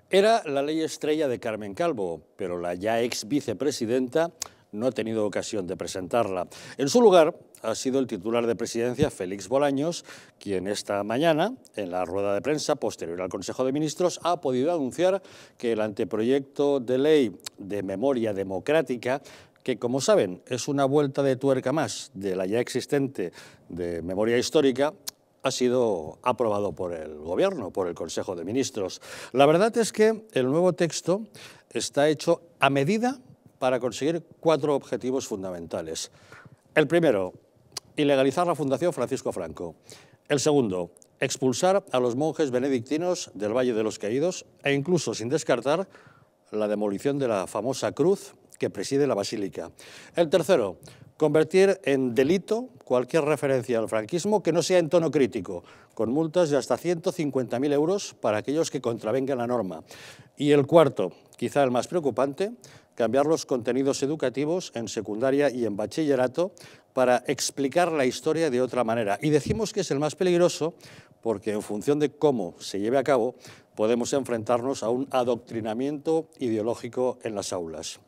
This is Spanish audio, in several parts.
Era la ley estrella de Carmen Calvo, pero la ya ex vicepresidenta no ha tenido ocasión de presentarla. En su lugar ha sido el titular de presidencia, Félix Bolaños, quien esta mañana, en la rueda de prensa posterior al Consejo de Ministros, ha podido anunciar que el anteproyecto de ley de memoria democrática, que, como saben, es una vuelta de tuerca más de la ya existente de memoria histórica, ha sido aprobado por el Gobierno, por el Consejo de Ministros. La verdad es que el nuevo texto está hecho a medida para conseguir 4 objetivos fundamentales. El primero, ilegalizar la Fundación Francisco Franco. El segundo, expulsar a los monjes benedictinos del Valle de los Caídos e incluso, sin descartar, la demolición de la famosa cruz que preside la basílica. El tercero, convertir en delito cualquier referencia al franquismo que no sea en tono crítico, con multas de hasta 150.000 euros para aquellos que contravengan la norma. Y el cuarto, quizá el más preocupante, cambiar los contenidos educativos en secundaria y en bachillerato para explicar la historia de otra manera. Y decimos que es el más peligroso porque en función de cómo se lleve a cabo podemos enfrentarnos a un adoctrinamiento ideológico en las aulas.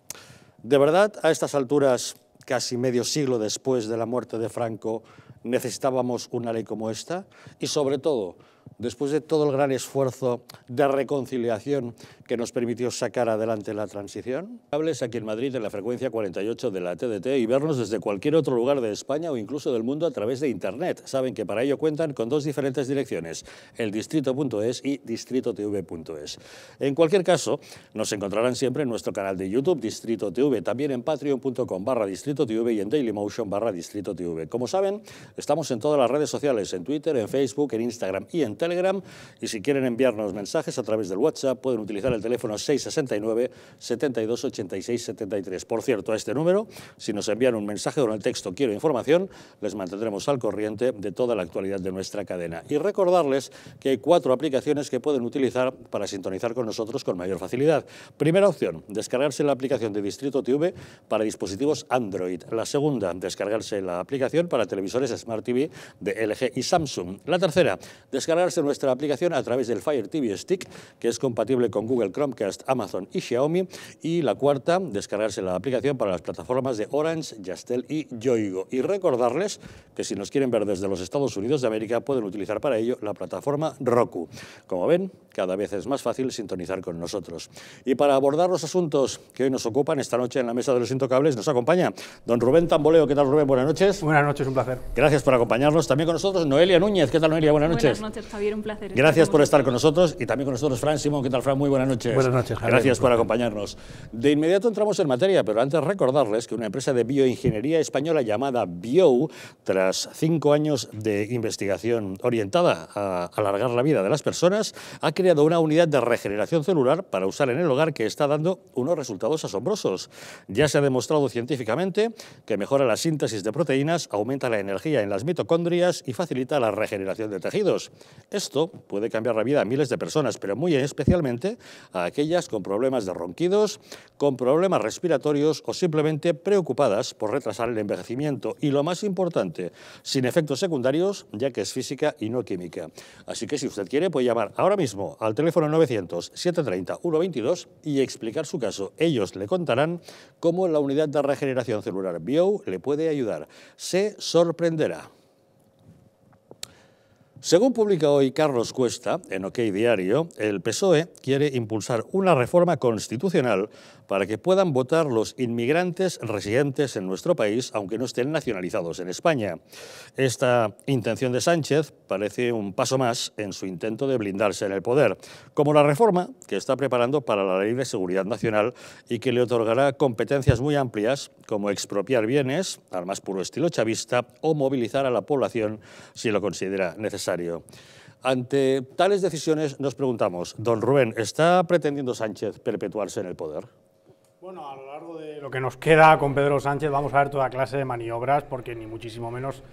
¿De verdad, a estas alturas, casi medio siglo después de la muerte de Franco, necesitábamos una ley como esta? Y sobre todo, después de todo el gran esfuerzo de reconciliación que nos permitió sacar adelante la transición. Hables aquí en Madrid en la frecuencia 48 de la TDT y vernos desde cualquier otro lugar de España o incluso del mundo a través de Internet. Saben que para ello cuentan con 2 diferentes direcciones, eldistrito.es y distritotv.es. En cualquier caso, nos encontrarán siempre en nuestro canal de YouTube, Distrito TV, también en patreon.com/distritotv y en dailymotion/distritotv. Como saben, estamos en todas las redes sociales, en Twitter, en Facebook, en Instagram y en Telegram, y si quieren enviarnos mensajes a través del WhatsApp pueden utilizar el teléfono 669 72 86 73. Por cierto, a este número, si nos envían un mensaje con el texto "quiero información", les mantendremos al corriente de toda la actualidad de nuestra cadena. Y recordarles que hay 4 aplicaciones que pueden utilizar para sintonizar con nosotros con mayor facilidad. Primera opción, descargarse la aplicación de Distrito TV para dispositivos Android. La segunda, descargarse la aplicación para televisores Smart TV de LG y Samsung. La tercera, descargarse nuestra aplicación a través del Fire TV Stick, que es compatible con Google Chromecast, Amazon y Xiaomi. Y la cuarta, descargarse la aplicación para las plataformas de Orange, Yastel y Yoigo. Y recordarles que si nos quieren ver desde los Estados Unidos de América, pueden utilizar para ello la plataforma Roku. Como ven, cada vez es más fácil sintonizar con nosotros. Y para abordar los asuntos que hoy nos ocupan esta noche en la Mesa de los Intocables, nos acompaña don Rubén Tamboleo. ¿Qué tal, Rubén? Buenas noches. Buenas noches, un placer. Gracias por acompañarnos. También con nosotros Noelia Núñez. ¿Qué tal, Noelia? Buenas noches. Buenas noches, Javier, un placer. Gracias por estar con nosotros. Y también con nosotros Fran Simón. ¿Qué tal, Fran? Muy buenas noches. Buenas noches, Javier. Gracias por acompañarnos. De inmediato entramos en materia, pero antes recordarles que una empresa de bioingeniería española llamada Bio, tras 5 años de investigación orientada a alargar la vida de las personas, ha creado una unidad de regeneración celular para usar en el hogar que está dando unos resultados asombrosos. Ya se ha demostrado científicamente que mejora la síntesis de proteínas, aumenta la energía en las mitocondrias y facilita la regeneración de tejidos. Esto puede cambiar la vida a miles de personas, pero muy especialmente a aquellas con problemas de ronquidos, con problemas respiratorios o simplemente preocupadas por retrasar el envejecimiento. Y lo más importante, sin efectos secundarios, ya que es física y no química. Así que si usted quiere, puede llamar ahora mismo al teléfono 900-730-122 y explicar su caso. Ellos le contarán cómo la unidad de regeneración celular Bio le puede ayudar. Se sorprenderá. Según publica hoy Carlos Cuesta en OK Diario, el PSOE quiere impulsar una reforma constitucional para que puedan votar los inmigrantes residentes en nuestro país, aunque no estén nacionalizados en España. Esta intención de Sánchez parece un paso más en su intento de blindarse en el poder, como la reforma que está preparando para la Ley de Seguridad Nacional y que le otorgará competencias muy amplias, como expropiar bienes, al más puro estilo chavista, o movilizar a la población si lo considera necesario. Ante tales decisiones nos preguntamos, don Rubén, ¿está pretendiendo Sánchez perpetuarse en el poder? Bueno, a lo largo de lo que nos queda con Pedro Sánchez vamos a ver toda clase de maniobras, porque ni muchísimo menos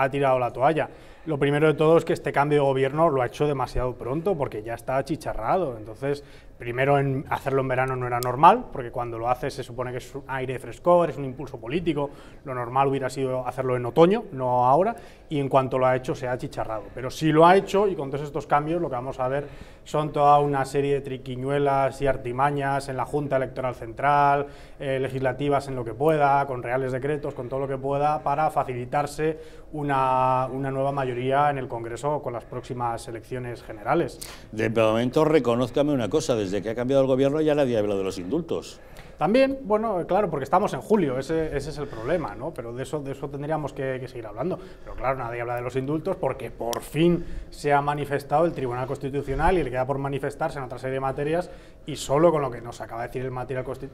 ha tirado la toalla. Lo primero de todo es que este cambio de gobierno lo ha hecho demasiado pronto porque ya está achicharrado. Entonces, primero, hacerlo en verano no era normal, porque cuando lo haces se supone que es un aire de frescor, es un impulso político. Lo normal hubiera sido hacerlo en otoño, no ahora, y en cuanto lo ha hecho se ha achicharrado. Pero sí lo ha hecho, y con todos estos cambios lo que vamos a ver son toda una serie de triquiñuelas y artimañas en la Junta Electoral Central, legislativas en lo que pueda, con reales decretos, con todo lo que pueda, para facilitarse una nueva mayoría en el Congreso con las próximas elecciones generales. De momento, reconózcame una cosa, desde que ha cambiado el gobierno ya nadie habla de los indultos. También, bueno, claro, porque estamos en julio, ese es el problema, ¿no? Pero de eso tendríamos que seguir hablando. Pero claro, nadie habla de los indultos porque por fin se ha manifestado el Tribunal Constitucional y le queda por manifestarse en otra serie de materias, y solo con lo que nos acaba de decir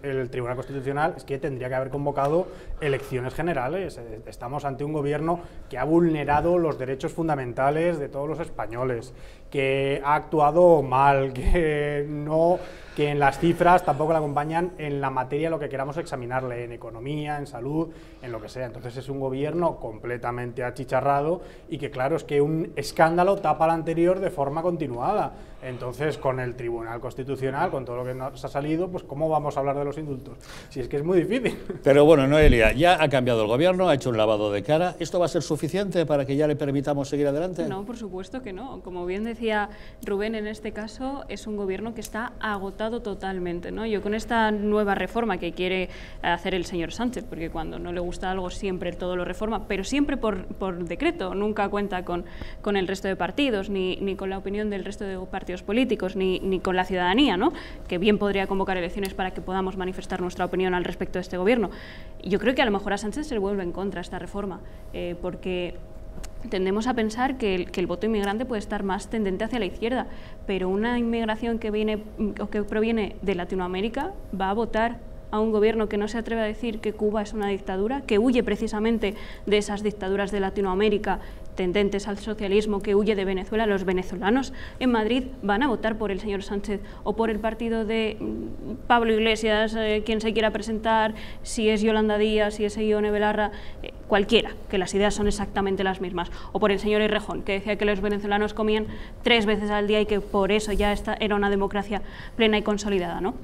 el Tribunal Constitucional es que tendría que haber convocado elecciones generales. Estamos ante un gobierno que ha vulnerado los derechos fundamentales de todos los españoles, que ha actuado mal, que en las cifras tampoco le acompañan en la materia lo que queramos examinarle, en economía, en salud, en lo que sea. Entonces es un gobierno completamente achicharrado y que, claro, es que un escándalo tapa al anterior de forma continuada. Entonces, con el Tribunal Constitucional, con todo lo que nos ha salido, pues ¿cómo vamos a hablar de los indultos? Si es que es muy difícil. Pero bueno, Noelia, ya ha cambiado el gobierno, ha hecho un lavado de cara. ¿Esto va a ser suficiente para que ya le permitamos seguir adelante? No, por supuesto que no. Como bien decía Rubén, en este caso es un gobierno que está agotado totalmente, ¿no? Yo con esta nueva reforma que quiere hacer el señor Sánchez, porque cuando no le gusta algo siempre todo lo reforma, pero siempre por decreto, nunca cuenta con el resto de partidos, ni con la opinión del resto de partidos políticos, ni con la ciudadanía, ¿no? Que bien podría convocar elecciones para que podamos manifestar nuestra opinión al respecto de este gobierno. Yo creo que a lo mejor a Sánchez se le vuelve en contra esta reforma, porque tendemos a pensar que el voto inmigrante puede estar más tendente hacia la izquierda, pero una inmigración que proviene de Latinoamérica va a votar a un gobierno que no se atreve a decir que Cuba es una dictadura, que huye precisamente de esas dictaduras de Latinoamérica tendentes al socialismo, que huye de Venezuela. Los venezolanos en Madrid van a votar por el señor Sánchez o por el partido de Pablo Iglesias, quien se quiera presentar, si es Yolanda Díaz, si es Ione Belarra, cualquiera, que las ideas son exactamente las mismas, o por el señor Errejón, que decía que los venezolanos comían 3 veces al día y que por eso ya esta era una democracia plena y consolidada, ¿no?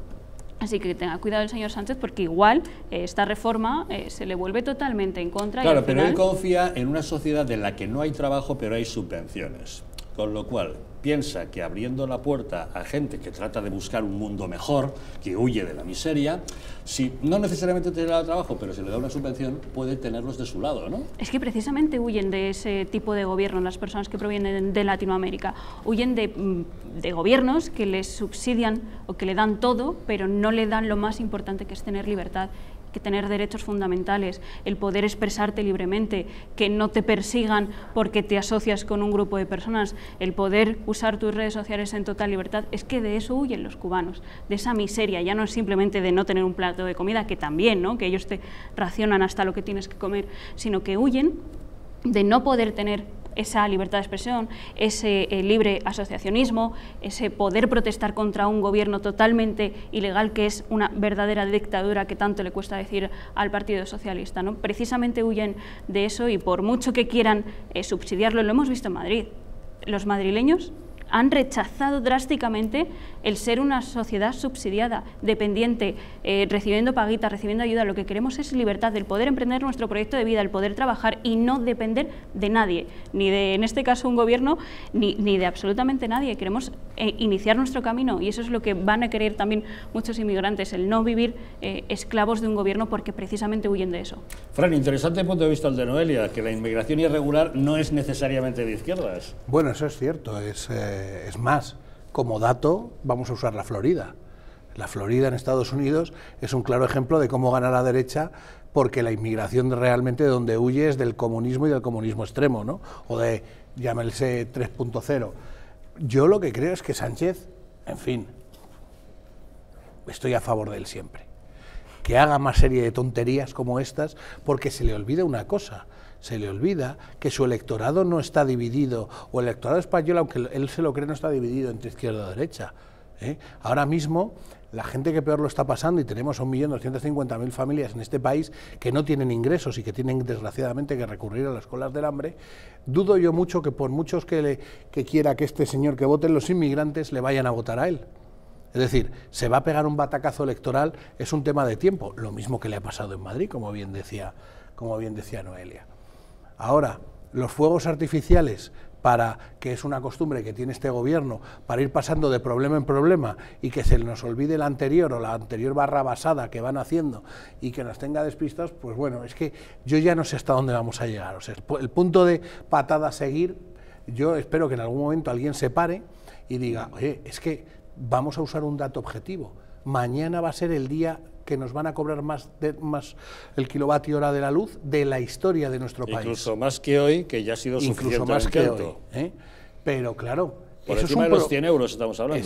Así que tenga cuidado el señor Sánchez, porque igual esta reforma se le vuelve totalmente en contra. Claro, y al final... pero él confía en una sociedad en la que no hay trabajo, pero hay subvenciones. Con lo cual, piensa que abriendo la puerta a gente que trata de buscar un mundo mejor, que huye de la miseria, si no necesariamente tendrá trabajo, pero si le da una subvención, puede tenerlos de su lado, ¿no? Es que precisamente huyen de ese tipo de gobierno las personas que provienen de Latinoamérica. Huyen de gobiernos que les subsidian o que le dan todo, pero no le dan lo más importante, que es tener libertad, que tener derechos fundamentales, el poder expresarte libremente, que no te persigan porque te asocias con un grupo de personas, el poder usar tus redes sociales en total libertad. Es que de eso huyen los cubanos, de esa miseria. Ya no es simplemente de no tener un plato de comida, que también, ¿no?, que ellos te racionan hasta lo que tienes que comer, sino que huyen de no poder tener esa libertad de expresión, ese libre asociacionismo, ese poder protestar contra un gobierno totalmente ilegal, que es una verdadera dictadura que tanto le cuesta decir al Partido Socialista, ¿no? Precisamente huyen de eso, y por mucho que quieran subsidiarlo, lo hemos visto en Madrid. Los madrileños han rechazado drásticamente el ser una sociedad subsidiada, dependiente, recibiendo paguitas, recibiendo ayuda. Lo que queremos es libertad, el poder emprender nuestro proyecto de vida, el poder trabajar y no depender de nadie, ni de, en este caso, un gobierno, ni de absolutamente nadie. Queremos iniciar nuestro camino, y eso es lo que van a querer también muchos inmigrantes, el no vivir esclavos de un gobierno, porque precisamente huyen de eso. Fran, interesante punto de vista el de Noelia, que la inmigración irregular no es necesariamente de izquierdas. Bueno, eso es cierto, es más, como dato vamos a usar la Florida. La Florida en Estados Unidos es un claro ejemplo de cómo gana la derecha, porque la inmigración realmente de donde huye es del comunismo y del comunismo extremo, ¿no? O de, llámese 3.0. Yo lo que creo es que Sánchez, en fin, estoy a favor de él siempre. Que haga más serie de tonterías como estas, porque se le olvida una cosa. Se le olvida que su electorado no está dividido, o el electorado español, aunque él se lo cree, no está dividido entre izquierda y derecha. Ahora mismo, la gente que peor lo está pasando, y tenemos 1.250.000 familias en este país que no tienen ingresos y que tienen desgraciadamente que recurrir a las colas del hambre, dudo yo mucho que por muchos que quiera que este señor que voten los inmigrantes le vayan a votar a él. Es decir, se va a pegar un batacazo electoral, es un tema de tiempo, lo mismo que le ha pasado en Madrid, como bien decía Noelia. Ahora, los fuegos artificiales, que es una costumbre que tiene este gobierno, para ir pasando de problema en problema y que se nos olvide el anterior o la anterior barrabasada que van haciendo y que nos tenga despistados, pues bueno, es que yo ya no sé hasta dónde vamos a llegar. O sea, el punto de patada a seguir, yo espero que en algún momento alguien se pare y diga, oye, es que vamos a usar un dato objetivo. Mañana va a ser el día que nos van a cobrar más el kilovatio hora de la luz de la historia de nuestro país. Incluso más que hoy, que ya ha sido suficientemente más que alto. Hoy, Pero claro... Por encima de los 100 euros estamos hablando.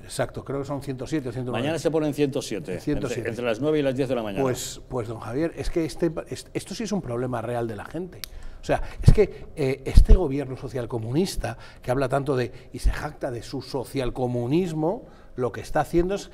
Exacto, creo que son 107 o 109. Mañana se ponen 107, entre las 9 y las 10 de la mañana. Pues don Javier, es que esto sí es un problema real de la gente. O sea, es que este gobierno socialcomunista, que habla tanto y se jacta de su socialcomunismo, lo que está haciendo es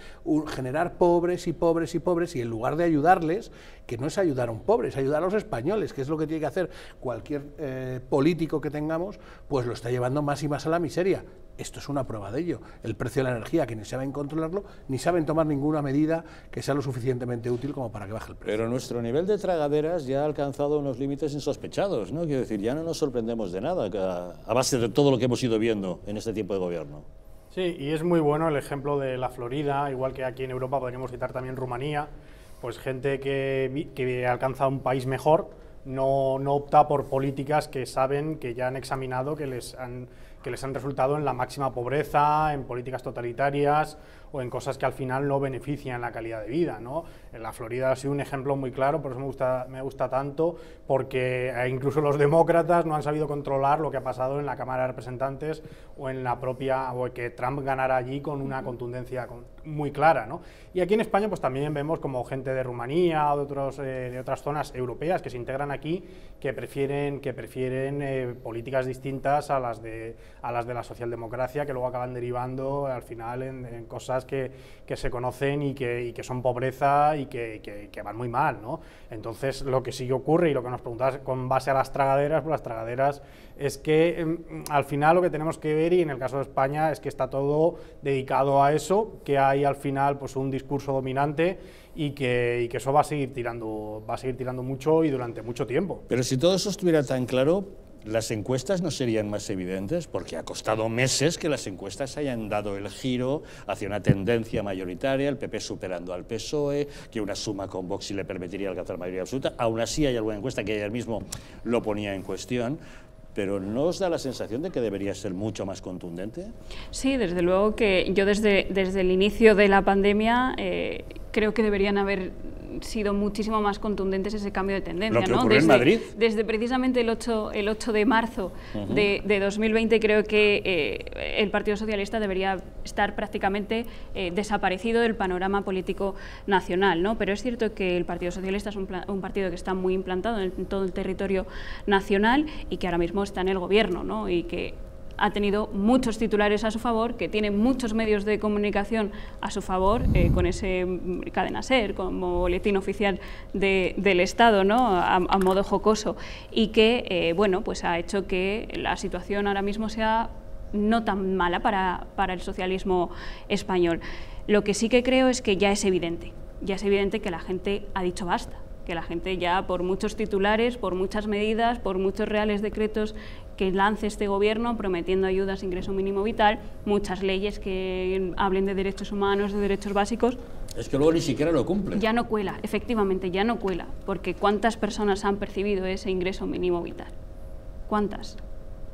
generar pobres y pobres y pobres, y en lugar de ayudarles, que no es ayudar a un pobre, es ayudar a los españoles, que es lo que tiene que hacer cualquier político que tengamos, pues lo está llevando más y más a la miseria. Esto es una prueba de ello. El precio de la energía, que ni saben controlarlo, ni saben tomar ninguna medida que sea lo suficientemente útil como para que baje el precio. Pero nuestro nivel de tragaderas ya ha alcanzado unos límites insospechados, ¿no? Quiero decir, ya no nos sorprendemos de nada, a base de todo lo que hemos ido viendo en este tiempo de gobierno. Sí, y es muy bueno el ejemplo de la Florida, igual que aquí en Europa podríamos citar también Rumanía, pues gente que alcanza un país mejor no opta por políticas que saben, que ya han examinado, que les han resultado en la máxima pobreza, en políticas totalitarias o en cosas que al final no benefician la calidad de vida, ¿no? En la Florida ha sido un ejemplo muy claro, por eso me gusta tanto, porque incluso los demócratas no han sabido controlar lo que ha pasado en la Cámara de Representantes o en la propia, o que Trump ganara allí con una contundencia muy clara, ¿no? Y aquí en España pues también vemos como gente de Rumanía o de otras zonas europeas que se integran aquí, que prefieren políticas distintas a las de la socialdemocracia, que luego acaban derivando al final en cosas que se conocen y que son pobreza y que van muy mal, ¿no? Entonces, lo que sí que ocurre, y lo que nos preguntabas con base a las tragaderas, pues las tragaderas es que al final lo que tenemos que ver, y en el caso de España, es que está todo dedicado a eso, que hay al final pues un discurso dominante y que eso va a seguir tirando mucho y durante mucho tiempo. Pero si todo eso estuviera tan claro, ¿las encuestas no serían más evidentes? Porque ha costado meses que las encuestas hayan dado el giro hacia una tendencia mayoritaria, el PP superando al PSOE, que una suma con Vox sí le permitiría alcanzar mayoría absoluta. Aún así hay alguna encuesta que ayer mismo lo ponía en cuestión. ¿Pero no os da la sensación de que debería ser mucho más contundente? Sí, desde luego que yo desde el inicio de la pandemia creo que deberían haber sido muchísimo más contundentes ese cambio de tendencia. Lo que ocurrió en Madrid. Desde precisamente el 8 de marzo de 2020 creo que el Partido Socialista debería estar prácticamente desaparecido del panorama político nacional, ¿no? Pero es cierto que el Partido Socialista es un partido que está muy implantado en todo el territorio nacional y que ahora mismo está en el gobierno, ¿no? Y que ha tenido muchos titulares a su favor, que tiene muchos medios de comunicación a su favor, con ese Cadena SER, como boletín oficial del Estado, ¿no? a modo jocoso, y que bueno, pues ha hecho que la situación ahora mismo sea no tan mala para el socialismo español. Lo que sí que creo es que ya es evidente que la gente ha dicho basta, que la gente ya, por muchos titulares, por muchas medidas, por muchos reales decretos que lance este gobierno prometiendo ayudas, ingreso mínimo vital, muchas leyes que hablen de derechos humanos, de derechos básicos. Es que luego ni siquiera lo cumplen. Ya no cuela, efectivamente, ya no cuela, porque ¿cuántas personas han percibido ese ingreso mínimo vital? ¿Cuántas?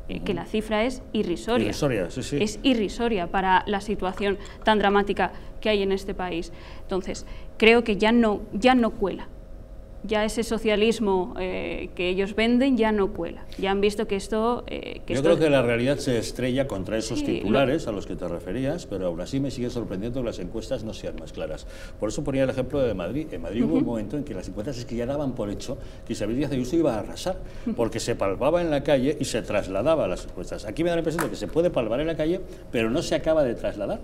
Que la cifra es irrisoria. Irrisoria, sí, sí. Es irrisoria para la situación tan dramática que hay en este país. Entonces, creo que ya no cuela. Ya ese socialismo que ellos venden ya no cuela. Ya han visto que esto... Yo creo que la realidad se estrella contra esos titulares a los que te referías, pero aún así me sigue sorprendiendo que las encuestas no sean más claras. Por eso ponía el ejemplo de Madrid. En Madrid hubo un momento en que las encuestas es que ya daban por hecho que Isabel Díaz Ayuso iba a arrasar, porque se palpaba en la calle y se trasladaba a las encuestas. Aquí me da la impresión de que se puede palpar en la calle, pero no se acaba de trasladar.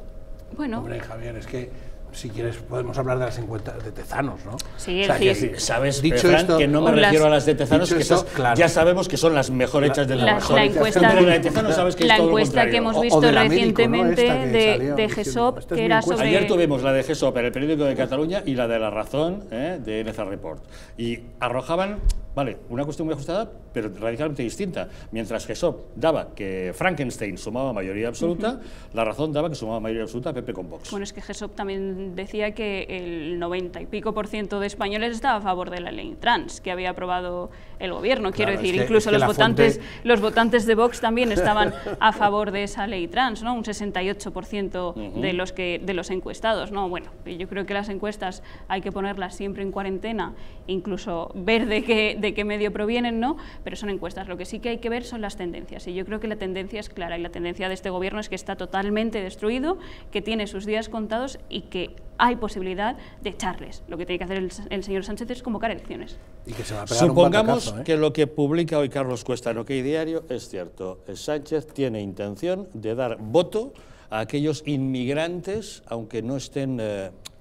Bueno. Hombre, Javier, es que si quieres podemos hablar de las encuestas de Tezanos, ¿no? Sí, o sea, que sabes, dicho Fran, esto, que no me refiero a las de Tezanos, que esto, esas claro, ya sabemos que son las mejor hechas del mundo. La encuesta, pero la de Tezanos sabes que es todo lo encuesta que contrario. hemos visto de la Médico, recientemente ¿no? Esta que salió de diciendo, GESOP, esta es que mi era encuesta. sobre... Ayer tuvimos la de GESOP en el periódico de Cataluña y la de La Razón, de NZ Report. Y arrojaban, vale, una cuestión muy ajustada, pero radicalmente distinta. Mientras GESOP daba que Frankenstein sumaba mayoría absoluta, La Razón daba que sumaba mayoría absoluta a PP con Vox. Bueno, es que GESOP también decía que el 90 y pico % de españoles estaba a favor de la ley trans que había aprobado el gobierno. Quiero decir, incluso los votantes de Vox también estaban a favor de esa ley trans, ¿no? Un 68% de los encuestados, ¿no? Bueno, yo creo que las encuestas hay que ponerlas siempre en cuarentena, incluso ver de qué medio provienen, ¿no? Pero son encuestas. Lo que sí que hay que ver son las tendencias, y yo creo que la tendencia es clara, y la tendencia de este gobierno es que está totalmente destruido, que tiene sus días contados y que hay posibilidad de echarles. Lo que tiene que hacer el señor Sánchez es convocar elecciones. Y que se va a pegar Supongamos un batacazo, que lo que publica hoy Carlos Cuesta en OK Diario es cierto. Sánchez tiene intención de dar voto a aquellos inmigrantes, aunque no estén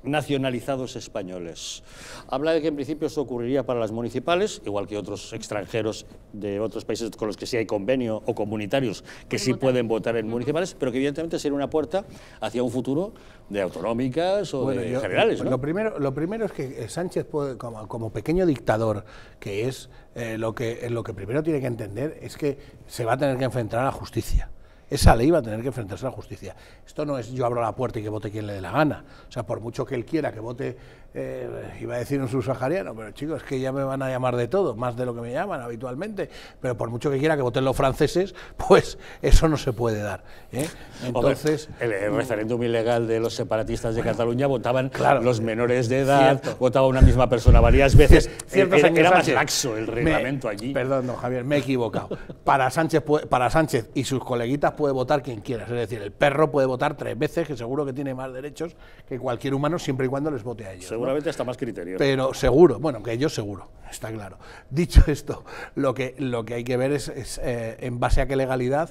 nacionalizados españoles. Habla de que en principio eso ocurriría para las municipales, igual que otros extranjeros de otros países con los que sí hay convenio o comunitarios que sí pueden votar en municipales, pero que evidentemente sería una puerta hacia un futuro de autonómicas o de generales, ¿no? Lo primero es que Sánchez puede, como pequeño dictador que es, lo que primero tiene que entender es que se va a tener que enfrentar a la justicia. Esa ley va a tener que enfrentarse a la justicia. Esto no es yo abro la puerta y que vote quien le dé la gana. O sea, por mucho que él quiera que vote, iba a decir un subsahariano, pero chicos, es que ya me van a llamar de todo, más de lo que me llaman habitualmente, pero por mucho que quiera que voten los franceses, pues eso no se puede dar. Entonces, el referéndum ilegal de los separatistas de Cataluña votaban los menores de edad, cierto. votaba una misma persona varias veces. Era más Sánchez, laxo el reglamento allí. Perdón, don Javier, me he equivocado. Para Sánchez y sus coleguitas puede votar quien quiera, es decir, el perro puede votar 3 veces, que seguro que tiene más derechos que cualquier humano siempre y cuando les vote a ellos. Seguramente hasta más criterio. Pero seguro, bueno, que ellos seguro, está claro. Dicho esto, lo que hay que ver es en base a qué legalidad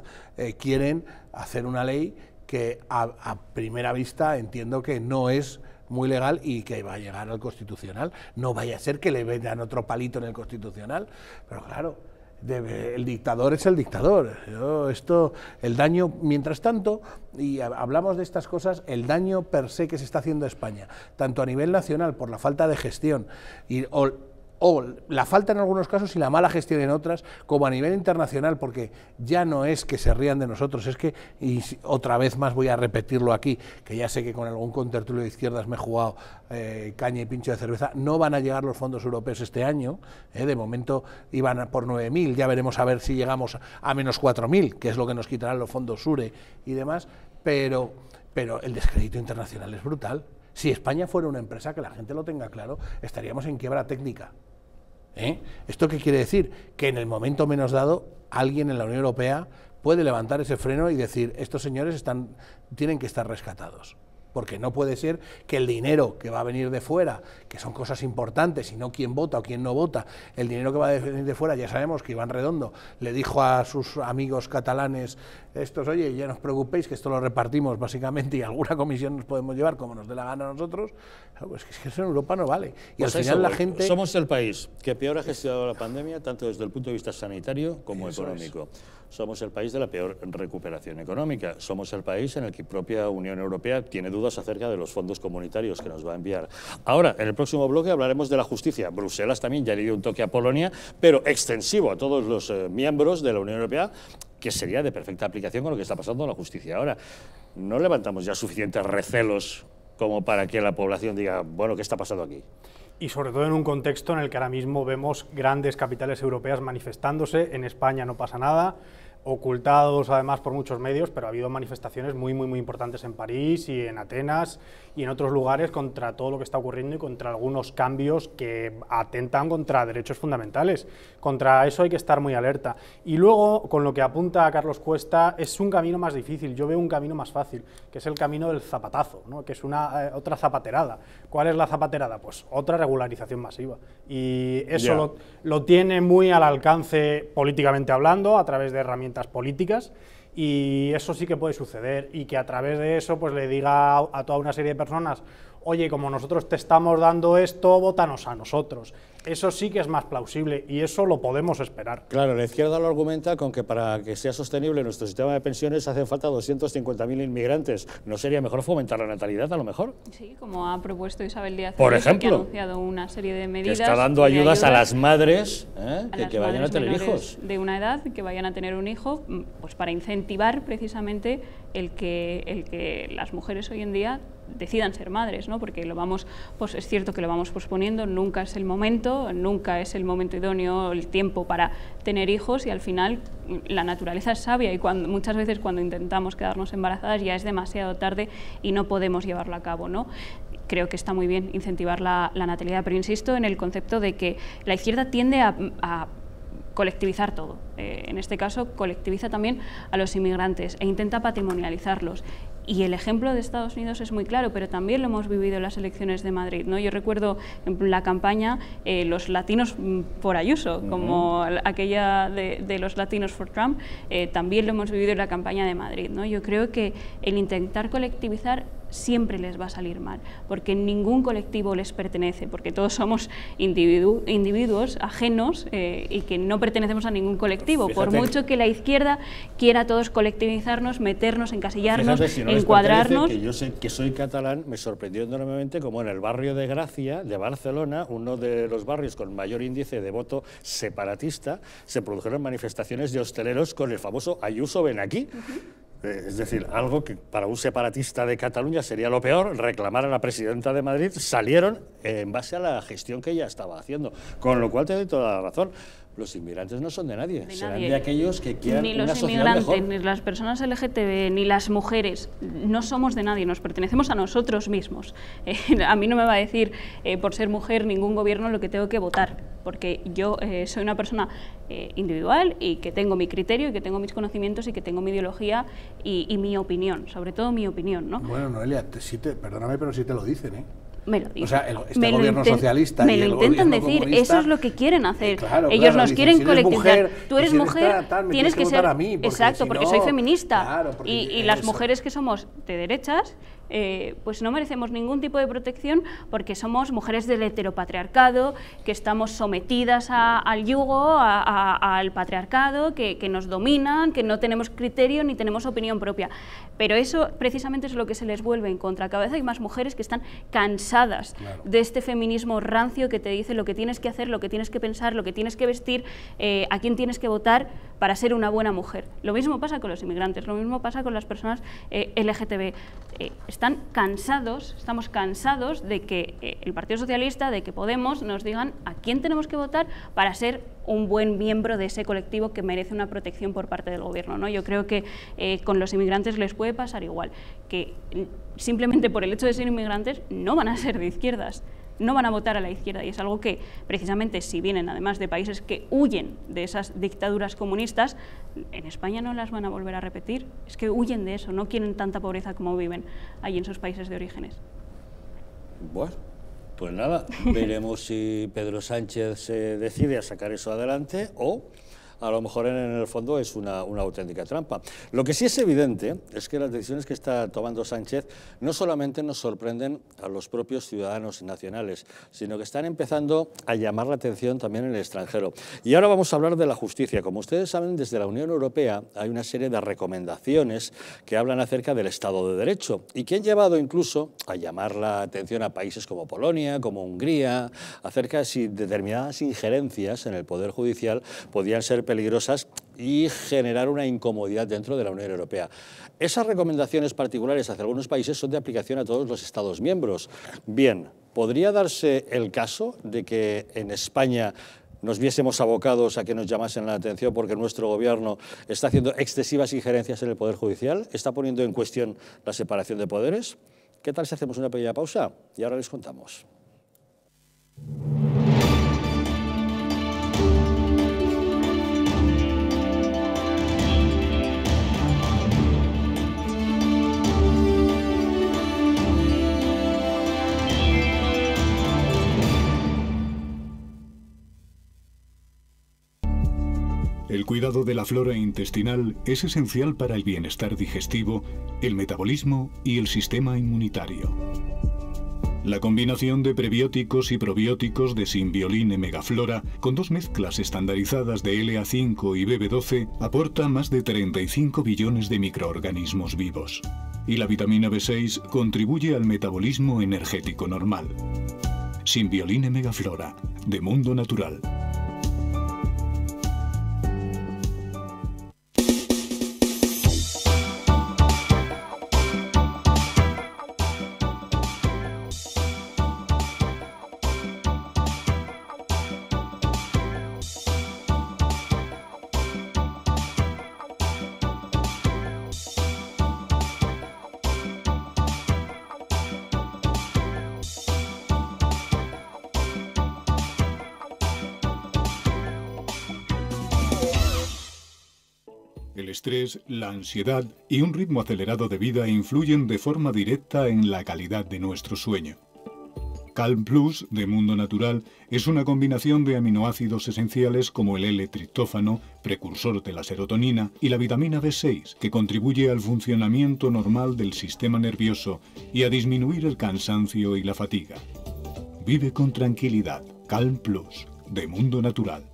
quieren hacer una ley que a primera vista entiendo que no es muy legal y que va a llegar al Constitucional. No vaya a ser que le vendan otro palito en el Constitucional, pero claro, el dictador es el dictador. El daño, mientras tanto, y hablamos de estas cosas, el daño per se que se está haciendo a España, tanto a nivel nacional por la falta de gestión o la falta en algunos casos y la mala gestión en otras, como a nivel internacional, porque ya no es que se rían de nosotros, es que, y otra vez más voy a repetirlo aquí, que ya sé que con algún contertulio de izquierdas me he jugado caña y pincho de cerveza, no van a llegar los fondos europeos este año, de momento iban por 9.000, ya veremos a ver si llegamos a menos 4.000, que es lo que nos quitarán los fondos SURE y demás, pero el descrédito internacional es brutal. Si España fuera una empresa, que la gente lo tenga claro, estaríamos en quiebra técnica. ¿Esto qué quiere decir? Que en el momento menos dado, alguien en la Unión Europea puede levantar ese freno y decir, estos señores tienen que estar rescatados. Porque no puede ser que el dinero que va a venir de fuera, que son cosas importantes, y no quién vota o quién no vota, el dinero que va a venir de fuera, ya sabemos que Iván Redondo le dijo a sus amigos catalanes, oye, ya no os preocupéis, que esto lo repartimos básicamente y alguna comisión nos podemos llevar como nos dé la gana a nosotros, pues es que eso en Europa no vale. Y pues al final la gente... Somos el país que peor ha gestionado la pandemia, tanto desde el punto de vista sanitario como económico. Somos el país de la peor recuperación económica. Somos el país en el que propia Unión Europea tiene dudas acerca de los fondos comunitarios que nos va a enviar. Ahora, en el próximo bloque hablaremos de la justicia. Bruselas también ya le dio un toque a Polonia, pero extensivo a todos los miembros de la Unión Europea, que sería de perfecta aplicación con lo que está pasando en la justicia. Ahora, ¿no levantamos ya suficientes recelos como para que la población diga, bueno, ¿qué está pasando aquí? Y sobre todo en un contexto en el que ahora mismo vemos grandes capitales europeas manifestándose. En España no pasa nada, ocultados además por muchos medios, pero ha habido manifestaciones muy importantes en París y en Atenas y en otros lugares contra todo lo que está ocurriendo y contra algunos cambios que atentan contra derechos fundamentales. Contra eso hay que estar muy alerta. Y luego, con lo que apunta Carlos Cuesta, es un camino más difícil. Yo veo un camino más fácil, que es el camino del zapatazo, ¿no? Que es otra zapaterada. ¿Cuál es la zapaterada? Pues otra regularización masiva. Y eso lo tiene muy al alcance políticamente hablando, a través de herramientas políticas, Y eso sí que puede suceder, y que a través de eso pues le diga a toda una serie de personas: oye, como nosotros te estamos dando esto, vótanos a nosotros. Eso sí que es más plausible y eso lo podemos esperar. Claro, la izquierda lo argumenta con que para que sea sostenible nuestro sistema de pensiones hacen falta 250.000 inmigrantes. ¿No sería mejor fomentar la natalidad, a lo mejor? Sí, como ha propuesto Isabel Díaz Por Ayuso, ejemplo, que ha anunciado una serie de medidas. Que está dando ayudas a las madres que vayan a tener hijos. De una edad, que vayan a tener un hijo, pues para incentivar precisamente el que las mujeres hoy en día decidan ser madres, ¿no? Porque lo vamos, pues es cierto que lo vamos posponiendo, nunca es el momento idóneo, el tiempo para tener hijos, y al final la naturaleza es sabia, y muchas veces cuando intentamos quedarnos embarazadas ya es demasiado tarde y no podemos llevarlo a cabo, ¿no? Creo que está muy bien incentivar la natalidad, pero insisto en el concepto de que la izquierda tiende a colectivizar todo. En este caso, colectiviza también a los inmigrantes e intenta patrimonializarlos. Y el ejemplo de Estados Unidos es muy claro, pero también lo hemos vivido en las elecciones de Madrid, ¿no? Yo recuerdo en la campaña los latinos por Ayuso, como aquella de los latinos for Trump, también lo hemos vivido en la campaña de Madrid, ¿no? Yo creo que el intentar colectivizar siempre les va a salir mal, porque ningún colectivo les pertenece, porque todos somos individuos ajenos y que no pertenecemos a ningún colectivo. Fíjate, por mucho que la izquierda quiera todos colectivizarnos, meternos, encasillarnos, si no encuadrarnos. Que yo sé que soy catalán, me sorprendió enormemente como en el barrio de Gracia, de Barcelona, uno de los barrios con mayor índice de voto separatista, se produjeron manifestaciones de hosteleros con el famoso Ayuso ven aquí. Es decir, algo que para un separatista de Cataluña sería lo peor, reclamar a la presidenta de Madrid, salieron en base a la gestión que ella estaba haciendo. Con lo cual te doy toda la razón. Los inmigrantes no son de nadie, serán de aquellos que quieran una sociedad mejor. Ni los inmigrantes, ni las personas LGTB, ni las mujeres, no somos de nadie, nos pertenecemos a nosotros mismos. A mí no me va a decir, por ser mujer, ningún gobierno lo que tengo que votar, porque yo soy una persona individual y que tengo mi criterio, y que tengo mis conocimientos, y que tengo mi ideología y mi opinión, sobre todo mi opinión, ¿no? Bueno, Noelia, perdóname, pero sí te lo dicen, ¿eh? Me lo dicen. O sea, este gobierno socialista me y el lo intentan gobierno decir, comunista, eso es lo que quieren hacer. Claro, ellos nos dicen, quieren si eres colectivizar. mujer, Tú eres si eres mujer, tienes que ser... a mí, porque exacto, si porque no, soy feminista. Claro, y las mujeres que somos de derechas, pues no merecemos ningún tipo de protección, porque somos mujeres del heteropatriarcado, que estamos sometidas al yugo, al patriarcado, que nos dominan, que no tenemos criterio ni tenemos opinión propia. Pero eso precisamente es lo que se les vuelve en contra. Cada vez hay más mujeres que están cansadas de este feminismo rancio que te dice lo que tienes que hacer, lo que tienes que pensar, lo que tienes que vestir, a quién tienes que votar para ser una buena mujer. Lo mismo pasa con los inmigrantes, lo mismo pasa con las personas LGTB. Estamos cansados de que el Partido Socialista, de que Podemos nos digan a quién tenemos que votar para ser un buen miembro de ese colectivo que merece una protección por parte del gobierno, ¿no? Yo creo que con los inmigrantes les puede pasar igual, que simplemente por el hecho de ser inmigrantes no van a ser de izquierdas, no van a votar a la izquierda, y es algo que precisamente si vienen además de países que huyen de esas dictaduras comunistas, en España no las van a volver a repetir, es que huyen de eso, no quieren tanta pobreza como viven allí en sus países de orígenes. Bueno, pues nada, veremos si Pedro Sánchez se decide a sacar eso adelante o a lo mejor en el fondo es una auténtica trampa. Lo que sí es evidente es que las decisiones que está tomando Sánchez no solamente nos sorprenden a los propios ciudadanos nacionales, sino que están empezando a llamar la atención también en el extranjero. Y ahora vamos a hablar de la justicia. Como ustedes saben, desde la Unión Europea hay una serie de recomendaciones que hablan acerca del Estado de Derecho y que han llevado incluso a llamar la atención a países como Polonia, como Hungría, acerca de si determinadas injerencias en el Poder Judicial podían ser peligrosas y generar una incomodidad dentro de la Unión Europea. Esas recomendaciones particulares hacia algunos países son de aplicación a todos los Estados miembros. Bien, ¿podría darse el caso de que en España nos viésemos abocados a que nos llamasen la atención porque nuestro gobierno está haciendo excesivas injerencias en el Poder Judicial, está poniendo en cuestión la separación de poderes? ¿Qué tal si hacemos una pequeña pausa? Y ahora les contamos. El cuidado de la flora intestinal es esencial para el bienestar digestivo, el metabolismo y el sistema inmunitario. La combinación de prebióticos y probióticos de Symbiolin Megaflora, con 2 mezclas estandarizadas de LA5 y BB12, aporta más de 35 billones de microorganismos vivos. Y la vitamina B6 contribuye al metabolismo energético normal. Symbiolin Megaflora, de Mundo Natural. El estrés, la ansiedad y un ritmo acelerado de vida influyen de forma directa en la calidad de nuestro sueño. Calm Plus, de Mundo Natural, es una combinación de aminoácidos esenciales como el L-triptófano, precursor de la serotonina, y la vitamina B6, que contribuye al funcionamiento normal del sistema nervioso y a disminuir el cansancio y la fatiga. Vive con tranquilidad. Calm Plus, de Mundo Natural.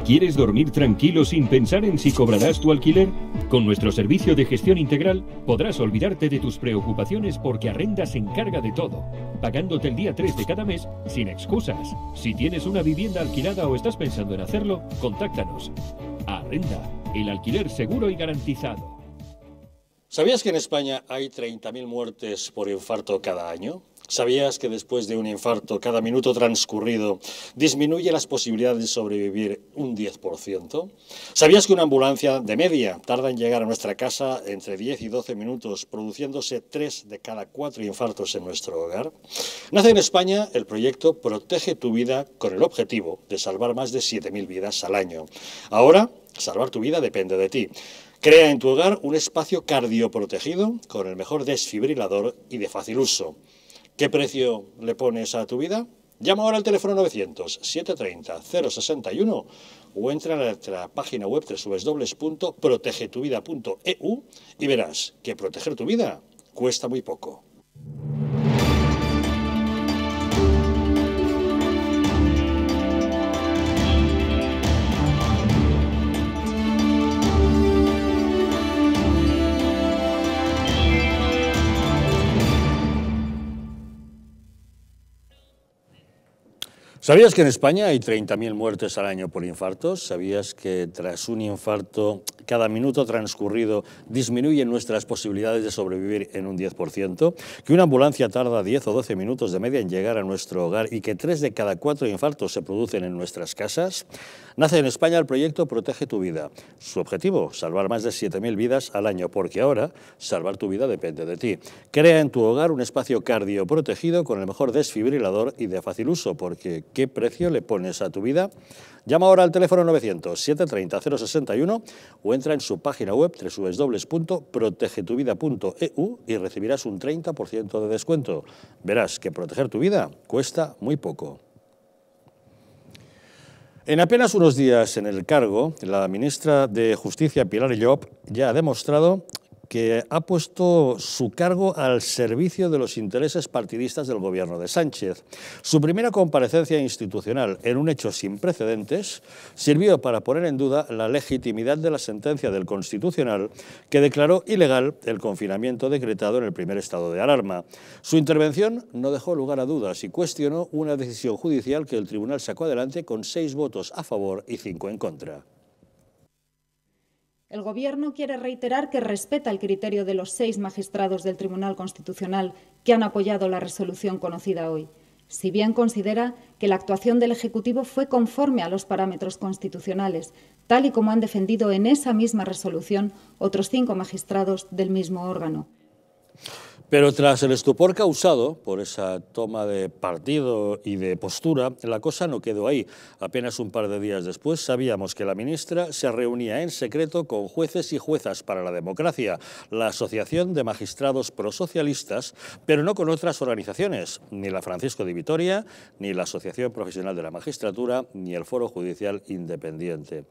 ¿Quieres dormir tranquilo sin pensar en si cobrarás tu alquiler? Con nuestro servicio de gestión integral podrás olvidarte de tus preocupaciones porque Arrenda se encarga de todo, pagándote el día 3 de cada mes sin excusas. Si tienes una vivienda alquilada o estás pensando en hacerlo, contáctanos. Arrenda, el alquiler seguro y garantizado. ¿Sabías que en España hay 30.000 muertes por infarto cada año? ¿Sabías que después de un infarto, cada minuto transcurrido disminuye las posibilidades de sobrevivir un 10%? ¿Sabías que una ambulancia de media tarda en llegar a nuestra casa entre 10 y 12 minutos, produciéndose 3 de cada 4 infartos en nuestro hogar? Nace en España el proyecto Protege tu Vida con el objetivo de salvar más de 7.000 vidas al año. Ahora, salvar tu vida depende de ti. Crea en tu hogar un espacio cardioprotegido con el mejor desfibrilador y de fácil uso. ¿Qué precio le pones a tu vida? Llama ahora al teléfono 900-730-061 o entra a nuestra página web www.protegetuvida.eu y verás que proteger tu vida cuesta muy poco. ¿Sabías que en España hay 30.000 muertes al año por infartos? ¿Sabías que tras un infarto, cada minuto transcurrido disminuyen nuestras posibilidades de sobrevivir en un 10%? ¿Que una ambulancia tarda 10 o 12 minutos de media en llegar a nuestro hogar y que 3 de cada 4 infartos se producen en nuestras casas? Nace en España el proyecto Protege tu Vida. Su objetivo, salvar más de 7.000 vidas al año, porque ahora salvar tu vida depende de ti. Crea en tu hogar un espacio cardioprotegido con el mejor desfibrilador y de fácil uso, porque ¿qué precio le pones a tu vida? Llama ahora al teléfono 900-730-061 o entra en su página web www.protegetuvida.eu y recibirás un 30% de descuento. Verás que proteger tu vida cuesta muy poco. En apenas unos días en el cargo, la ministra de Justicia, Pilar Llop, ya ha demostrado que ha puesto su cargo al servicio de los intereses partidistas del gobierno de Sánchez. Su primera comparecencia institucional, en un hecho sin precedentes, sirvió para poner en duda la legitimidad de la sentencia del Constitucional que declaró ilegal el confinamiento decretado en el primer estado de alarma. Su intervención no dejó lugar a dudas y cuestionó una decisión judicial que el tribunal sacó adelante con 6 votos a favor y 5 en contra. El Gobierno quiere reiterar que respeta el criterio de los 6 magistrados del Tribunal Constitucional que han apoyado la resolución conocida hoy, si bien considera que la actuación del Ejecutivo fue conforme a los parámetros constitucionales, tal y como han defendido en esa misma resolución otros 5 magistrados del mismo órgano. Pero tras el estupor causado por esa toma de partido y de postura, la cosa no quedó ahí. Apenas un par de días después sabíamos que la ministra se reunía en secreto con Jueces y Juezas para la Democracia, la Asociación de Magistrados Prosocialistas, pero no con otras organizaciones, ni la Francisco de Vitoria, ni la Asociación Profesional de la Magistratura, ni el Foro Judicial Independiente.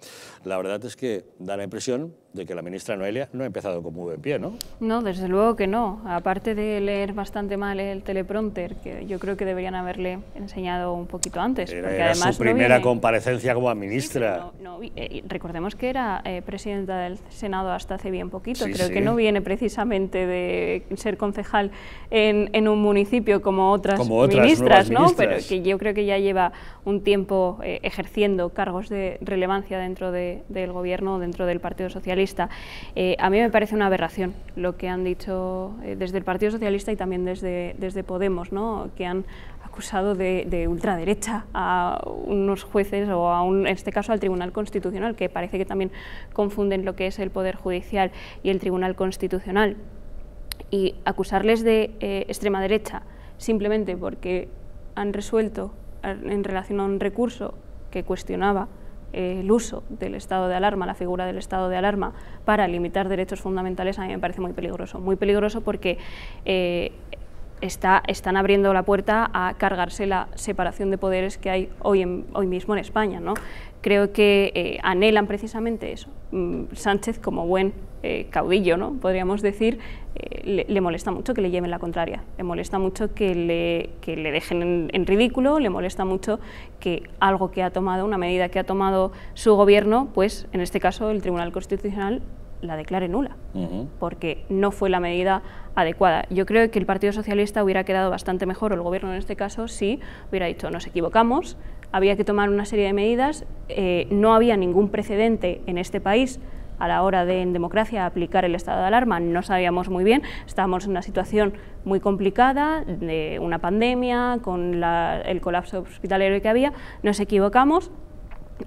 La verdad es que da la impresión de que la ministra Noelia no ha empezado con muy buen pie, ¿no? No, desde luego que no. Aparte de leer bastante mal el teleprompter, que yo creo que deberían haberle enseñado un poquito antes. Era además su primera comparecencia como ministra. Sí, recordemos que era presidenta del Senado hasta hace bien poquito. Creo que no viene precisamente de ser concejal en un municipio como otras ministras, ¿no? Pero que yo creo que ya lleva un tiempo ejerciendo cargos de relevancia dentro del gobierno, dentro del Partido Socialista. A mí me parece una aberración lo que han dicho desde el Partido Socialista y también desde Podemos, ¿no? Que han acusado de ultraderecha a unos jueces o en este caso al Tribunal Constitucional, que parece que también confunden lo que es el Poder Judicial y el Tribunal Constitucional. Y acusarles de extrema derecha simplemente porque han resuelto en relación a un recurso que cuestionaba el uso del estado de alarma, la figura del estado de alarma para limitar derechos fundamentales, a mí me parece muy peligroso porque están abriendo la puerta a cargarse la separación de poderes que hay hoy mismo en España, ¿no? Creo que anhelan precisamente eso. Sánchez, como buen caudillo, ¿no? Podríamos decir, le molesta mucho que le lleven la contraria, le molesta mucho que le dejen en ridículo, le molesta mucho que algo que ha tomado, una medida que ha tomado su gobierno, pues en este caso el Tribunal Constitucional la declare nula, porque no fue la medida adecuada. Yo creo que el Partido Socialista hubiera quedado bastante mejor, o el gobierno en este caso, si hubiera dicho nos equivocamos, había que tomar una serie de medidas, no había ningún precedente en este país a la hora de, en democracia, aplicar el estado de alarma, no sabíamos muy bien, estábamos en una situación muy complicada, de una pandemia, con el colapso hospitalario que había, nos equivocamos,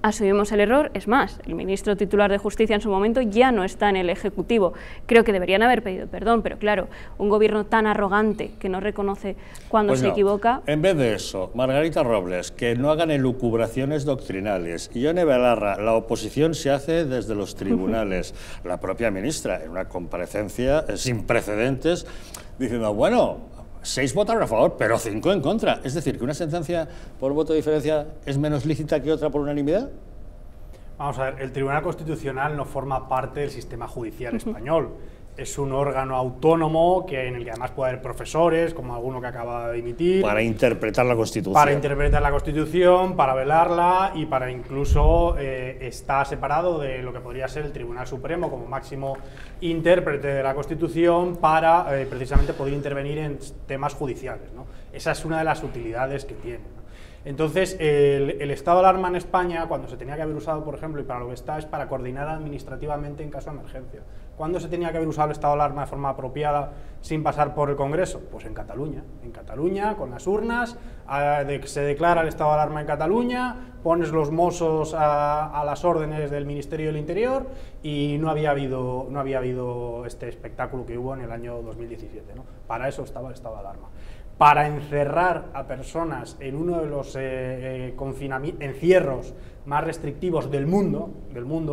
asumimos el error, es más, el ministro titular de Justicia en su momento ya no está en el Ejecutivo, creo que deberían haber pedido perdón, pero claro, un gobierno tan arrogante que no reconoce cuando se equivoca... En vez de eso, Margarita Robles, que no hagan elucubraciones doctrinales, y Ione Belarra, la oposición se hace desde los tribunales, la propia ministra, en una comparecencia sin precedentes, diciendo, bueno, 6 votaron a favor, pero 5 en contra. Es decir, que una sentencia por voto de diferencia es menos lícita que otra por unanimidad. Vamos a ver, el Tribunal Constitucional no forma parte del sistema judicial español. Es un órgano autónomo en el que además puede haber profesores, como alguno que acaba de dimitir. Para interpretar la Constitución. Para interpretar la Constitución, para velarla y para incluso está separado de lo que podría ser el Tribunal Supremo como máximo intérprete de la Constitución para precisamente poder intervenir en temas judiciales, ¿no? Esa es una de las utilidades que tiene, ¿no? Entonces, el estado de alarma en España, cuando se tenía que haber usado, por ejemplo, y para lo que está, es para coordinar administrativamente en caso de emergencia. ¿Cuándo se tenía que haber usado el estado de alarma de forma apropiada sin pasar por el Congreso? Pues en Cataluña. En Cataluña, con las urnas, se declara el estado de alarma en Cataluña, pones los Mossos a las órdenes del Ministerio del Interior y no había habido este espectáculo que hubo en el año 2017, ¿no? Para eso estaba el estado de alarma. Para encerrar a personas en uno de los encierros más restrictivos del mundo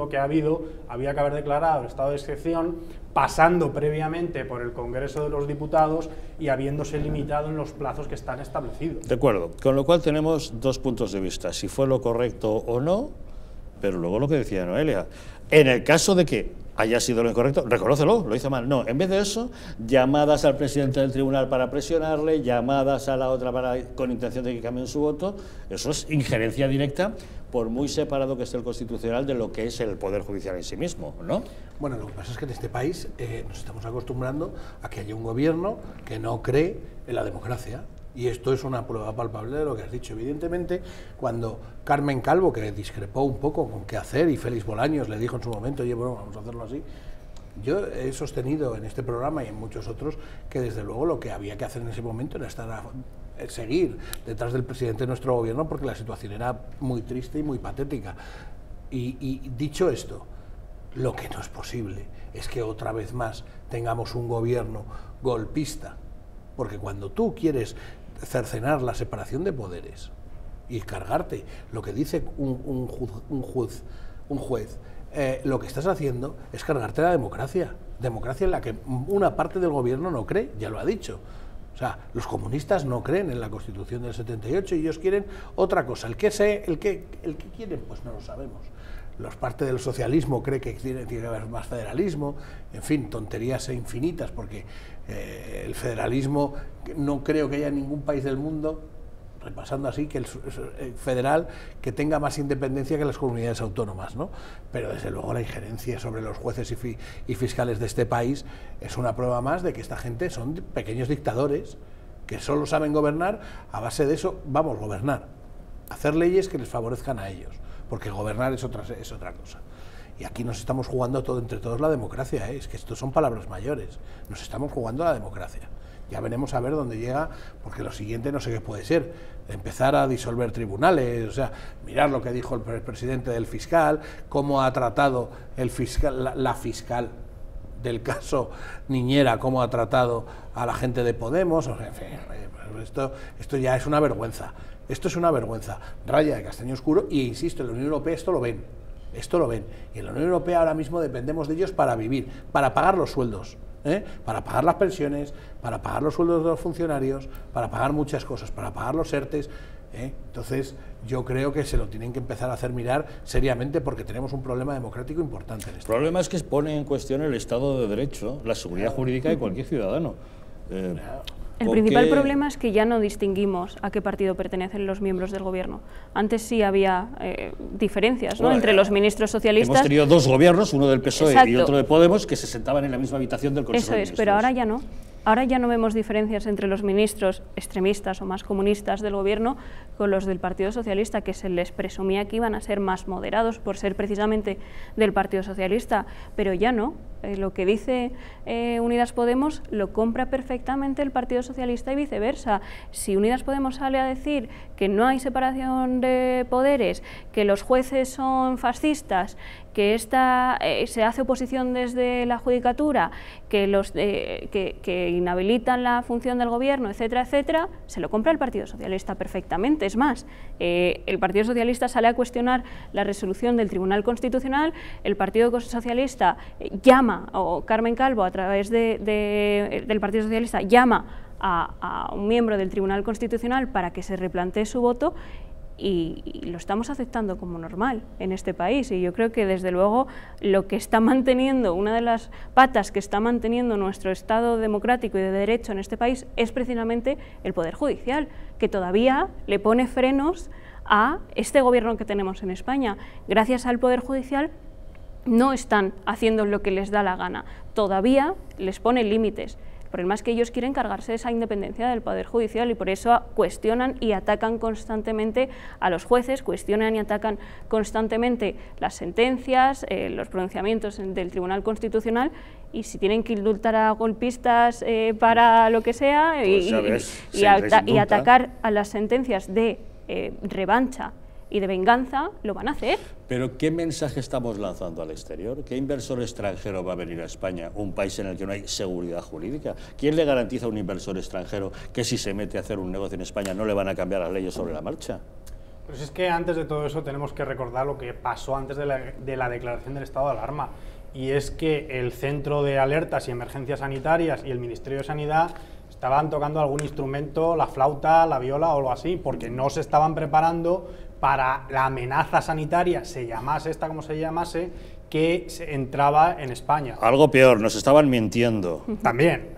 que ha habido, había que haber declarado el estado de excepción, pasando previamente por el Congreso de los Diputados y habiéndose limitado en los plazos que están establecidos. De acuerdo, con lo cual tenemos dos puntos de vista, si fue lo correcto o no, pero luego lo que decía Noelia, en el caso de que haya sido lo incorrecto, reconócelo, lo hizo mal. No, en vez de eso, llamadas al presidente del tribunal para presionarle, llamadas a la otra con intención de que cambien su voto, eso es injerencia directa, por muy separado que esté el Constitucional de lo que es el Poder Judicial en sí mismo, ¿no? Bueno, lo que pasa es que en este país nos estamos acostumbrando a que haya un gobierno que no cree en la democracia. Y esto es una prueba palpable de lo que has dicho. Evidentemente, cuando Carmen Calvo, que discrepó un poco con qué hacer, y Félix Bolaños le dijo en su momento, oye, bueno, vamos a hacerlo así, yo he sostenido en este programa y en muchos otros que desde luego lo que había que hacer en ese momento era seguir detrás del presidente de nuestro gobierno, porque la situación era muy triste y muy patética. Y dicho esto, lo que no es posible es que otra vez más tengamos un gobierno golpista porque cuando tú quieres cercenar la separación de poderes y cargarte lo que dice un juez, lo que estás haciendo es cargarte la democracia en la que una parte del gobierno no cree, ya lo ha dicho. O sea, los comunistas no creen en la Constitución del 78 y ellos quieren otra cosa. El que quieren, pues no lo sabemos. Los parte del socialismo cree que tiene que haber más federalismo, en fin, tonterías infinitas, porque el federalismo, no creo que haya ningún país del mundo, repasando así, que el federal que tenga más independencia que las comunidades autónomas, ¿no? Pero desde luego la injerencia sobre los jueces y fiscales de este país es una prueba más de que esta gente son pequeños dictadores que solo saben gobernar a base de eso, vamos, gobernar, hacer leyes que les favorezcan a ellos, porque gobernar es otra cosa. Y aquí nos estamos jugando entre todos la democracia, es que esto son palabras mayores, nos estamos jugando la democracia. Ya veremos a ver dónde llega, porque lo siguiente no sé qué puede ser, empezar a disolver tribunales, o sea, mirar lo que dijo el presidente del fiscal, cómo ha tratado el fiscal, la fiscal del caso Niñera, cómo ha tratado a la gente de Podemos, o sea, en fin, esto ya es una vergüenza, esto es una vergüenza, raya de castaño oscuro, y insisto, en la Unión Europea esto lo ven, y en la Unión Europea ahora mismo dependemos de ellos para vivir, para pagar los sueldos, para pagar las pensiones, para pagar los sueldos de los funcionarios, para pagar muchas cosas, para pagar los ERTES. Entonces yo creo que se lo tienen que empezar a hacer mirar seriamente, porque tenemos un problema democrático importante en El problema es que pone en cuestión el Estado de Derecho, la seguridad jurídica de cualquier ciudadano. El principal problema es que ya no distinguimos a qué partido pertenecen los miembros del gobierno. Antes sí había diferencias, ¿no?, entre los ministros socialistas. Hemos tenido dos gobiernos, uno del PSOE Exacto. y otro de Podemos, que se sentaban en la misma habitación del Consejo de Ministros. Pero ahora ya no. Ahora ya no vemos diferencias entre los ministros extremistas o más comunistas del gobierno con los del Partido Socialista, que se les presumía que iban a ser más moderados por ser precisamente del Partido Socialista, pero ya no. Lo que dice Unidas Podemos lo compra perfectamente el Partido Socialista y viceversa. Si Unidas Podemos sale a decir que no hay separación de poderes, que los jueces son fascistas, que se hace oposición desde la judicatura, que inhabilitan la función del gobierno, etcétera, etcétera, se lo compra el Partido Socialista perfectamente. Es más, el Partido Socialista sale a cuestionar la resolución del Tribunal Constitucional, el Partido Socialista llama, o Carmen Calvo a través del Partido Socialista llama a un miembro del Tribunal Constitucional para que se replantee su voto, y lo estamos aceptando como normal en este país. Y yo creo que desde luego lo que está manteniendo, una de las patas que está manteniendo nuestro Estado democrático y de derecho en este país es precisamente el Poder Judicial, que todavía le pone frenos a este gobierno que tenemos en España. Gracias al Poder Judicial no están haciendo lo que les da la gana, todavía les pone límites. El problema es que ellos quieren cargarse esa independencia del Poder Judicial y por eso cuestionan y atacan constantemente a los jueces, cuestionan y atacan constantemente las sentencias, los pronunciamientos del Tribunal Constitucional, y si tienen que indultar a golpistas para lo que sea, pues y atacar a las sentencias de revancha y de venganza, lo van a hacer. Pero ¿qué mensaje estamos lanzando al exterior? ¿Qué inversor extranjero va a venir a España, un país en el que no hay seguridad jurídica? ¿Quién le garantiza a un inversor extranjero que si se mete a hacer un negocio en España no le van a cambiar las leyes sobre la marcha? Pues es que antes de todo eso tenemos que recordar lo que pasó antes de la declaración del estado de alarma, y es que el Centro de Alertas y Emergencias Sanitarias y el Ministerio de Sanidad estaban tocando algún instrumento, la flauta, la viola o algo así, porque no se estaban preparando para la amenaza sanitaria, se llamase esta como se llamase, que entraba en España. Algo peor, nos estaban mintiendo. También.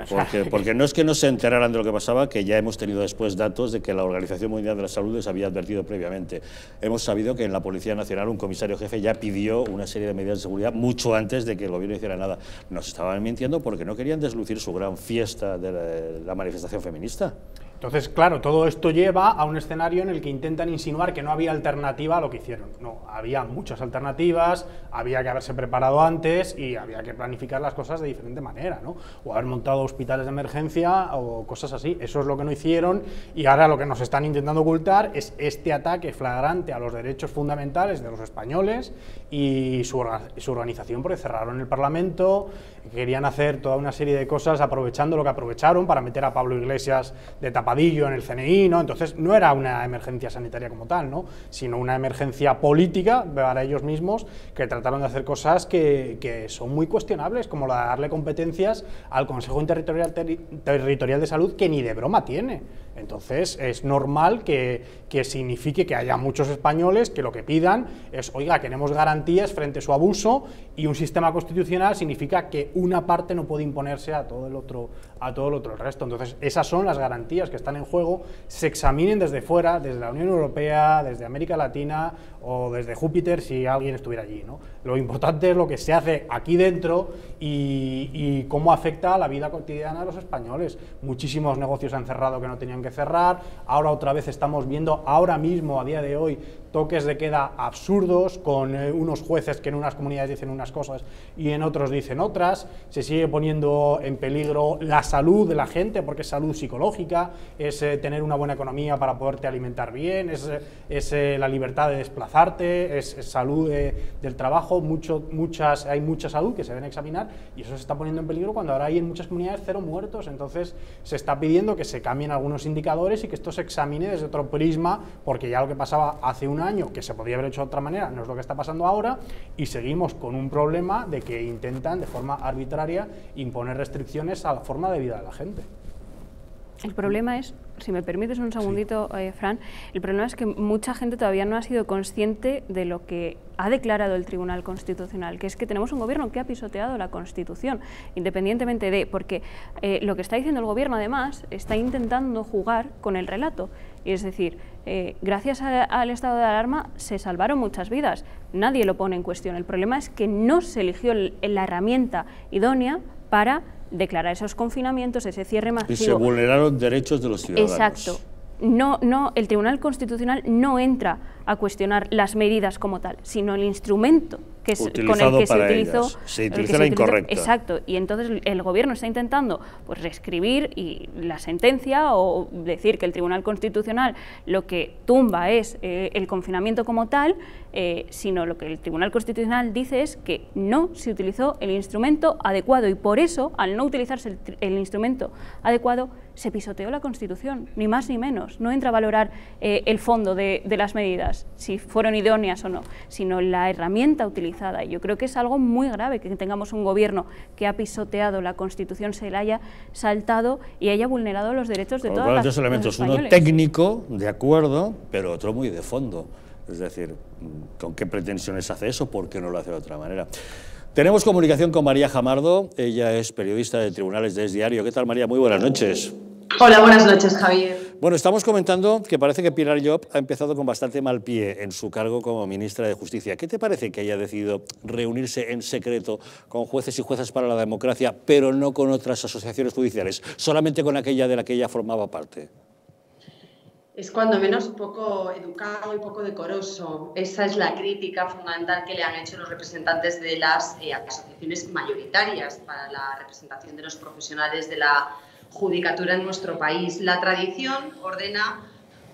Porque no es que no se enteraran de lo que pasaba, que ya hemos tenido después datos de que la Organización Mundial de la Salud les había advertido previamente. Hemos sabido que en la Policía Nacional un comisario jefe ya pidió una serie de medidas de seguridad mucho antes de que el gobierno hiciera nada. Nos estaban mintiendo porque no querían deslucir su gran fiesta de la manifestación feminista. Entonces, claro, todo esto lleva a un escenario en el que intentan insinuar que no había alternativa a lo que hicieron. No, había muchas alternativas, había que haberse preparado antes y había que planificar las cosas de diferente manera, ¿no? O haber montado hospitales de emergencia o cosas así. Eso es lo que no hicieron, y ahora lo que nos están intentando ocultar es este ataque flagrante a los derechos fundamentales de los españoles y su organización, porque cerraron el Parlamento, Querían hacer toda una serie de cosas aprovechando lo que aprovecharon para meter a Pablo Iglesias de tapadillo en el CNI, ¿no? Entonces no era una emergencia sanitaria como tal, ¿no? Sino una emergencia política para ellos mismos, que trataron de hacer cosas que son muy cuestionables, como la de darle competencias al Consejo Interterritorial de Salud, que ni de broma tiene. Entonces es normal que signifique que haya muchos españoles que lo que pidan es, oiga, queremos garantías frente a su abuso, y un sistema constitucional significa que una parte no puede imponerse a todo el otro el resto. Entonces esas son las garantías que están en juego, se examinen desde fuera, desde la Unión Europea, desde América Latina o desde Júpiter si alguien estuviera allí, ¿no? Lo importante es lo que se hace aquí dentro y cómo afecta a la vida cotidiana de los españoles. Muchísimos negocios han cerrado que no tenían que cerrar, ahora otra vez estamos viendo, ahora mismo, a día de hoy, toques de queda absurdos con unos jueces que en unas comunidades dicen unas cosas y en otros dicen otras, se sigue poniendo en peligro la salud de la gente, porque es salud psicológica, es tener una buena economía para poderte alimentar bien, es la libertad de desplazarte, es salud del trabajo, hay mucha salud que se deben examinar, y eso se está poniendo en peligro cuando ahora hay en muchas comunidades 0 muertos. Entonces se está pidiendo que se cambien algunos indicadores y que esto se examine desde otro prisma, porque ya lo que pasaba hace un año, que se podría haber hecho de otra manera, no es lo que está pasando ahora, y seguimos con un problema de que intentan de forma arbitraria imponer restricciones a la forma de vida de la gente. El problema es, si me permites un segundito, Fran, el problema es que mucha gente todavía no ha sido consciente de lo que ha declarado el Tribunal Constitucional, que es que tenemos un gobierno que ha pisoteado la Constitución, independientemente de, porque lo que está diciendo el gobierno, además, está intentando jugar con el relato, y es decir, gracias al estado de alarma se salvaron muchas vidas, nadie lo pone en cuestión, el problema es que no se eligió la herramienta idónea para declarar esos confinamientos, ese cierre masivo. Y se vulneraron derechos de los ciudadanos. Exacto. El Tribunal Constitucional no entra a cuestionar las medidas como tal, sino el instrumento con el que se utilizó. Se utilizó la incorrecta. Exacto, y entonces el gobierno está intentando pues reescribir la sentencia o decir que el Tribunal Constitucional lo que tumba es el confinamiento como tal, sino lo que el Tribunal Constitucional dice es que no se utilizó el instrumento adecuado, y por eso, al no utilizarse el instrumento adecuado, se pisoteó la Constitución, ni más ni menos. No entra a valorar el fondo de las medidas, si fueron idóneas o no, sino la herramienta utilizada. Y yo creo que es algo muy grave que tengamos un gobierno que ha pisoteado la Constitución, se la haya saltado y haya vulnerado los derechos de todas las personas. Dos elementos, uno técnico, de acuerdo, pero otro muy de fondo. Es decir, ¿con qué pretensiones hace eso? ¿Por qué no lo hace de otra manera? Tenemos comunicación con María Jamardo, ella es periodista de Tribunales de Es Diario. ¿Qué tal, María? Muy buenas noches. Hola, buenas noches, Javier. Bueno, estamos comentando que parece que Pilar Llop ha empezado con bastante mal pie en su cargo como ministra de Justicia. ¿Qué te parece que haya decidido reunirse en secreto con jueces y juezas para la democracia, pero no con otras asociaciones judiciales, solamente con aquella de la que ella formaba parte? Es cuando menos poco educado y poco decoroso. Esa es la crítica fundamental que le han hecho los representantes de las asociaciones mayoritarias para la representación de los profesionales de la judicatura en nuestro país. La tradición ordena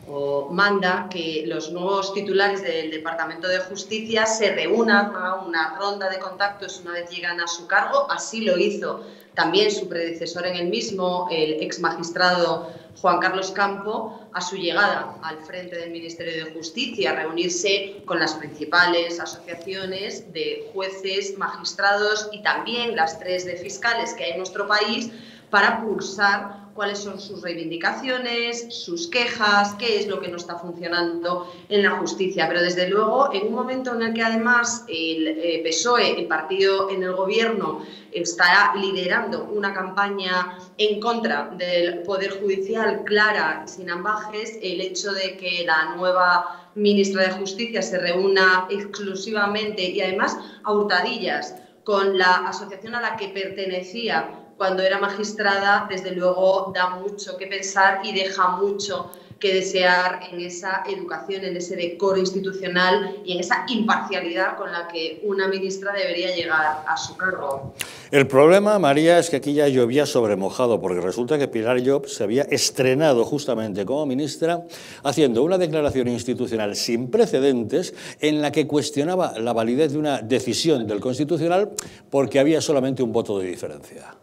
o manda que los nuevos titulares del Departamento de Justicia se reúnan a una ronda de contactos una vez llegan a su cargo. Así lo hizo también su predecesor en el mismo, el ex magistrado Juan Carlos Campo, a su llegada al frente del Ministerio de Justicia, reunirse con las principales asociaciones de jueces, magistrados y también las 3 de fiscales que hay en nuestro país, para pulsar cuáles son sus reivindicaciones, sus quejas, qué es lo que no está funcionando en la justicia. Pero desde luego, en un momento en el que además el PSOE, el partido en el gobierno, está liderando una campaña en contra del Poder Judicial clara, sin ambajes, el hecho de que la nueva ministra de Justicia se reúna exclusivamente y además a hurtadillas con la asociación a la que pertenecía cuando era magistrada, desde luego da mucho que pensar y deja mucho que desear en esa educación, en ese decoro institucional y en esa imparcialidad con la que una ministra debería llegar a su cargo. El problema, María, es que aquí ya llovía sobre mojado, porque resulta que Pilar Llop se había estrenado justamente como ministra haciendo una declaración institucional sin precedentes en la que cuestionaba la validez de una decisión del Constitucional porque había solamente un voto de diferencia.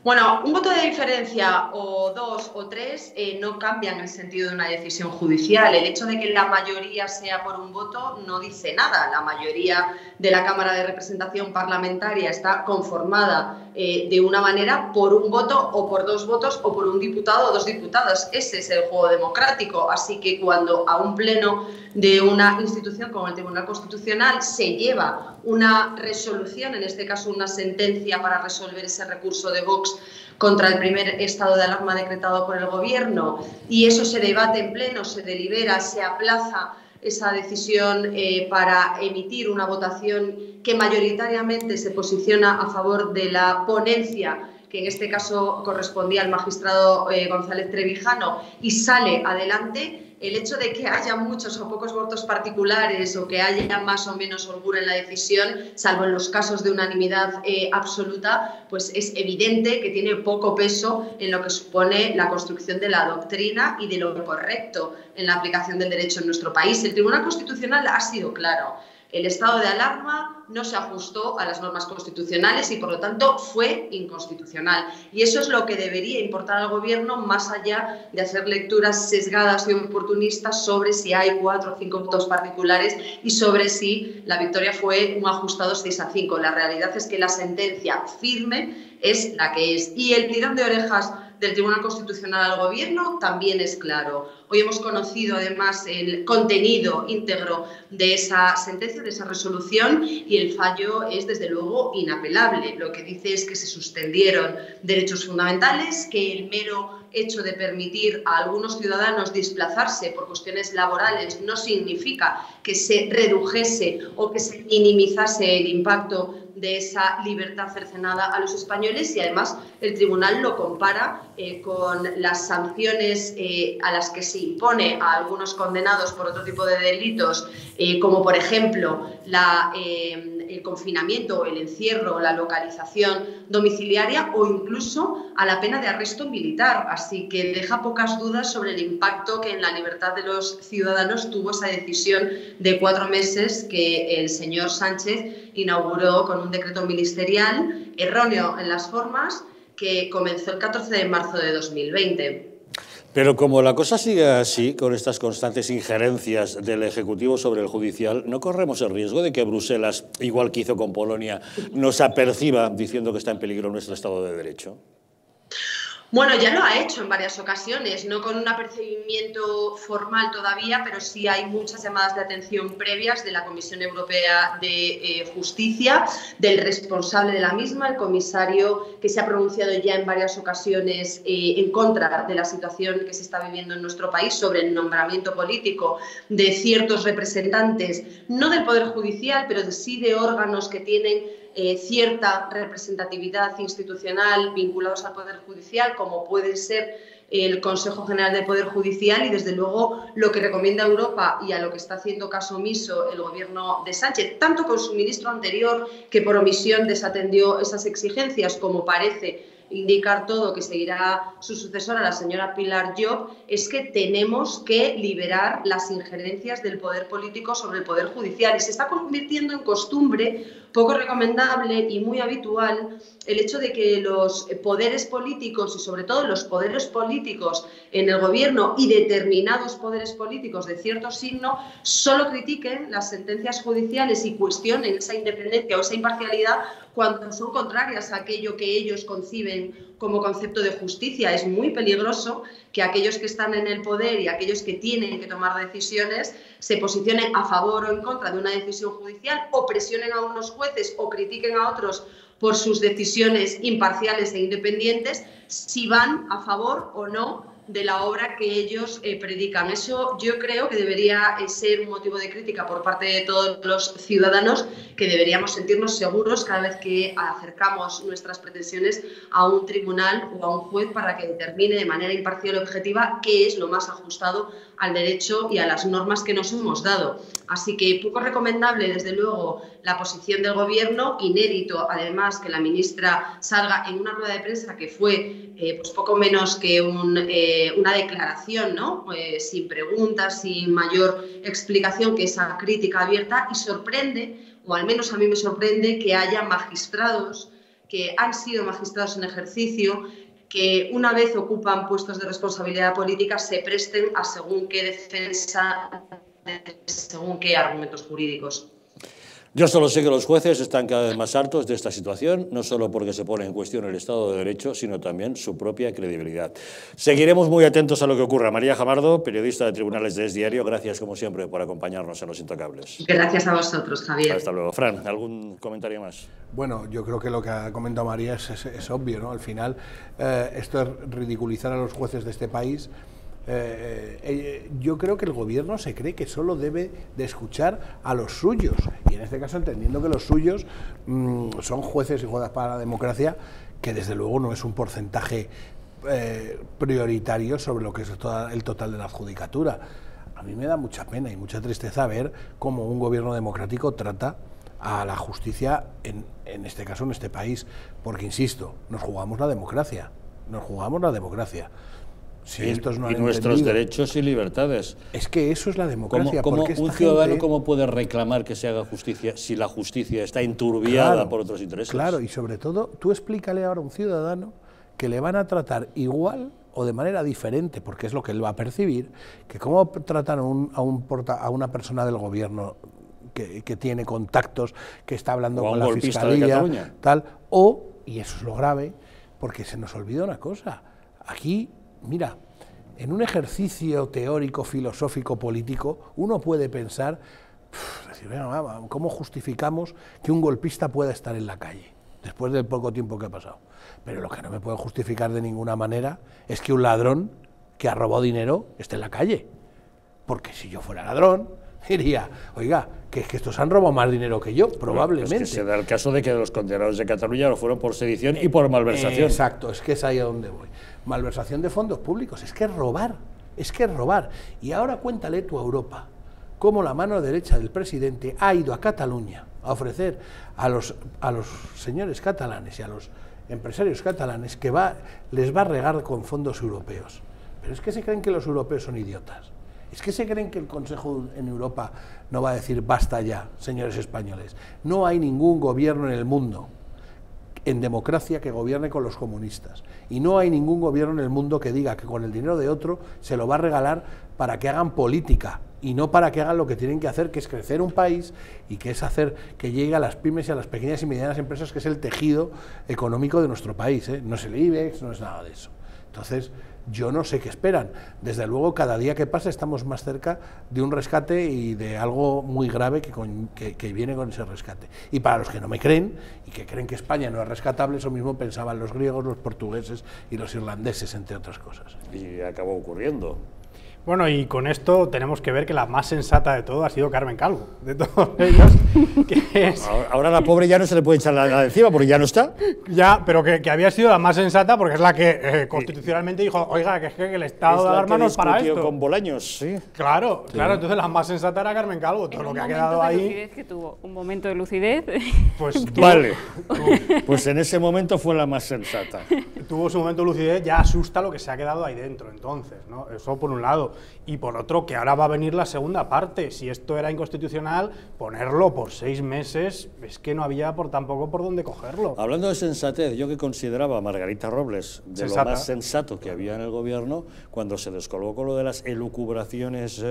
Bueno, un voto de diferencia o 2 o 3 no cambian el sentido de una decisión judicial. El hecho de que la mayoría sea por un voto no dice nada. La mayoría de la Cámara de Representación Parlamentaria está conformada de una manera por un voto o por 2 votos o por un diputado o 2 diputados. Ese es el juego democrático. Así que cuando a un pleno de una institución como el Tribunal Constitucional se lleva una resolución, en este caso una sentencia para resolver ese recurso de Vox contra el primer estado de alarma decretado por el Gobierno, y eso se debate en pleno, se delibera, se aplaza esa decisión para emitir una votación que mayoritariamente se posiciona a favor de la ponencia, que en este caso correspondía al magistrado González Trevijano, y sale adelante. El hecho de que haya muchos o pocos votos particulares o que haya más o menos holgura en la decisión, salvo en los casos de unanimidad absoluta, pues es evidente que tiene poco peso en lo que supone la construcción de la doctrina y de lo correcto en la aplicación del derecho en nuestro país. El Tribunal Constitucional ha sido claro. El estado de alarma no se ajustó a las normas constitucionales y, por lo tanto, fue inconstitucional. Y eso es lo que debería importar al Gobierno, más allá de hacer lecturas sesgadas y oportunistas sobre si hay 4 o 5 votos particulares y sobre si la victoria fue un ajustado 6-5. La realidad es que la sentencia firme es la que es. Y el tirón de orejas del Tribunal Constitucional al Gobierno también es claro. Hoy hemos conocido además el contenido íntegro de esa sentencia, de esa resolución, y el fallo es desde luego inapelable. Lo que dice es que se suspendieron derechos fundamentales, que el mero hecho de permitir a algunos ciudadanos desplazarse por cuestiones laborales no significa que se redujese o que se minimizase el impacto de esa libertad cercenada a los españoles, y además el tribunal lo compara con las sanciones a las que se impone a algunos condenados por otro tipo de delitos, como por ejemplo el confinamiento, el encierro, la localización domiciliaria o incluso a la pena de arresto militar. Así que deja pocas dudas sobre el impacto que en la libertad de los ciudadanos tuvo esa decisión de 4 meses que el señor Sánchez inauguró con un decreto ministerial erróneo en las formas, que comenzó el 14 de marzo de 2020. Pero como la cosa sigue así, con estas constantes injerencias del Ejecutivo sobre el Judicial, ¿no corremos el riesgo de que Bruselas, igual que hizo con Polonia, nos aperciba diciendo que está en peligro nuestro Estado de Derecho? Bueno, ya lo ha hecho en varias ocasiones, no con un apercibimiento formal todavía, pero sí hay muchas llamadas de atención previas de la Comisión Europea de Justicia, del responsable de la misma, el comisario que se ha pronunciado ya en varias ocasiones en contra de la situación que se está viviendo en nuestro país sobre el nombramiento político de ciertos representantes, no del Poder Judicial, pero sí de órganos que tienen cierta representatividad institucional vinculados al Poder Judicial, como puede ser el Consejo General del Poder Judicial, y desde luego lo que recomienda Europa y a lo que está haciendo caso omiso el Gobierno de Sánchez, tanto con su ministro anterior, que por omisión desatendió esas exigencias, como parece indicar todo que seguirá su sucesora, la señora Pilar Llop, es que tenemos que liberar las injerencias del poder político sobre el Poder Judicial. Y se está convirtiendo en costumbre poco recomendable y muy habitual el hecho de que los poderes políticos, y sobre todo los poderes políticos en el Gobierno y determinados poderes políticos de cierto signo, solo critiquen las sentencias judiciales y cuestionen esa independencia o esa imparcialidad cuando son contrarias a aquello que ellos conciben como concepto de justicia. Es muy peligroso que aquellos que están en el poder y aquellos que tienen que tomar decisiones se posicionen a favor o en contra de una decisión judicial, o presionen a unos jueces o critiquen a otros por sus decisiones imparciales e independientes, si van a favor o no de la obra que ellos predican. Eso yo creo que debería ser un motivo de crítica por parte de todos los ciudadanos, que deberíamos sentirnos seguros cada vez que acercamos nuestras pretensiones a un tribunal o a un juez para que determine de manera imparcial y objetiva qué es lo más ajustado al derecho y a las normas que nos hemos dado. Así que poco recomendable, desde luego, la posición del Gobierno, inédito además que la ministra salga en una rueda de prensa que fue pues poco menos que una declaración, ¿no? Sin preguntas, sin mayor explicación que esa crítica abierta, y sorprende, o al menos a mí me sorprende, que haya magistrados que han sido magistrados en ejercicio, que una vez ocupan puestos de responsabilidad política se presten a según qué defensa, según qué argumentos jurídicos. Yo solo sé que los jueces están cada vez más hartos de esta situación, no solo porque se pone en cuestión el Estado de Derecho, sino también su propia credibilidad. Seguiremos muy atentos a lo que ocurra. María Jamardo, periodista de Tribunales de Es Diario, gracias como siempre por acompañarnos en Los Intocables. Gracias a vosotros, Javier. Hasta luego. Fran, ¿algún comentario más? Bueno, yo creo que lo que ha comentado María es obvio, ¿no? Al final, esto es ridiculizar a los jueces de este país. Yo creo que el Gobierno se cree que solo debe de escuchar a los suyos, y en este caso entendiendo que los suyos son jueces y juezas para la democracia, que desde luego no es un porcentaje prioritario sobre lo que es el total de la judicatura. A mí me da mucha pena y mucha tristeza ver cómo un gobierno democrático trata a la justicia, en este caso en este país, porque insisto, nos jugamos la democracia, Si estos no han nuestros derechos y libertades. Es que eso es la democracia. ¿Cómo un ciudadano cómo puede reclamar que se haga justicia si la justicia está enturbiada por otros intereses? Claro, y sobre todo, tú explícale ahora a un ciudadano que le van a tratar igual o de manera diferente, porque es lo que él va a percibir, que cómo tratan a una persona del gobierno que tiene contactos, que está hablando con la fiscalía, tal, y eso es lo grave, porque se nos olvida una cosa, aquí. Mira, en un ejercicio teórico, filosófico, político, uno puede pensar, decir, ¿cómo justificamos que un golpista pueda estar en la calle después del poco tiempo que ha pasado? Pero lo que no me puede justificar de ninguna manera es que un ladrón que ha robado dinero esté en la calle. Porque si yo fuera ladrón, diría, oiga, que es que estos han robado más dinero que yo, probablemente. Es que se da el caso de que los condenados de Cataluña lo fueron por sedición y por malversación. Exacto, es que es ahí a donde voy. Malversación de fondos públicos, es que es robar. Y ahora cuéntale tú a Europa cómo la mano derecha del presidente ha ido a Cataluña a ofrecer a los señores catalanes y a los empresarios catalanes que les va a regar con fondos europeos. Pero es que se creen que los europeos son idiotas. Es que se creen que el Consejo en Europa no va a decir basta ya, señores españoles. No hay ningún gobierno en el mundo en democracia que gobierne con los comunistas. Y no hay ningún gobierno en el mundo que diga que con el dinero de otro se lo va a regalar para que hagan política y no para que hagan lo que tienen que hacer, que es crecer un país y que es hacer que llegue a las pymes y a las pequeñas y medianas empresas, que es el tejido económico de nuestro país, ¿eh? No es el IBEX, no es nada de eso. Entonces, yo no sé qué esperan. Desde luego, cada día que pasa estamos más cerca de un rescate y de algo muy grave que viene con ese rescate. Y para los que no me creen y que creen que España no es rescatable, eso mismo pensaban los griegos, los portugueses y los irlandeses, entre otras cosas. Y acabó ocurriendo. Bueno, y con esto tenemos que ver que la más sensata de todo ha sido Carmen Calvo, de todos ellos. Que es... Ahora la pobre ya no se le puede echar la de encima porque ya no está. Ya, pero que había sido la más sensata porque es la que constitucionalmente dijo, oiga, que es que el estado de alarma no es para esto. Con Bolaños, sí. Claro, entonces la más sensata era Carmen Calvo, todo lo que ha quedado ahí. Que tuvo un momento de lucidez. Pues vale, pues en ese momento fue la más sensata. Tuvo su momento de lucidez, ya asusta lo que se ha quedado ahí dentro, entonces, ¿no? Eso por un lado. Y por otro, que ahora va a venir la segunda parte. Si esto era inconstitucional, ponerlo por 6 meses, es que no había tampoco por dónde cogerlo. Hablando de sensatez, yo que consideraba a Margarita Robles de lo más sensato que había en el gobierno, cuando se descolgó con lo de las elucubraciones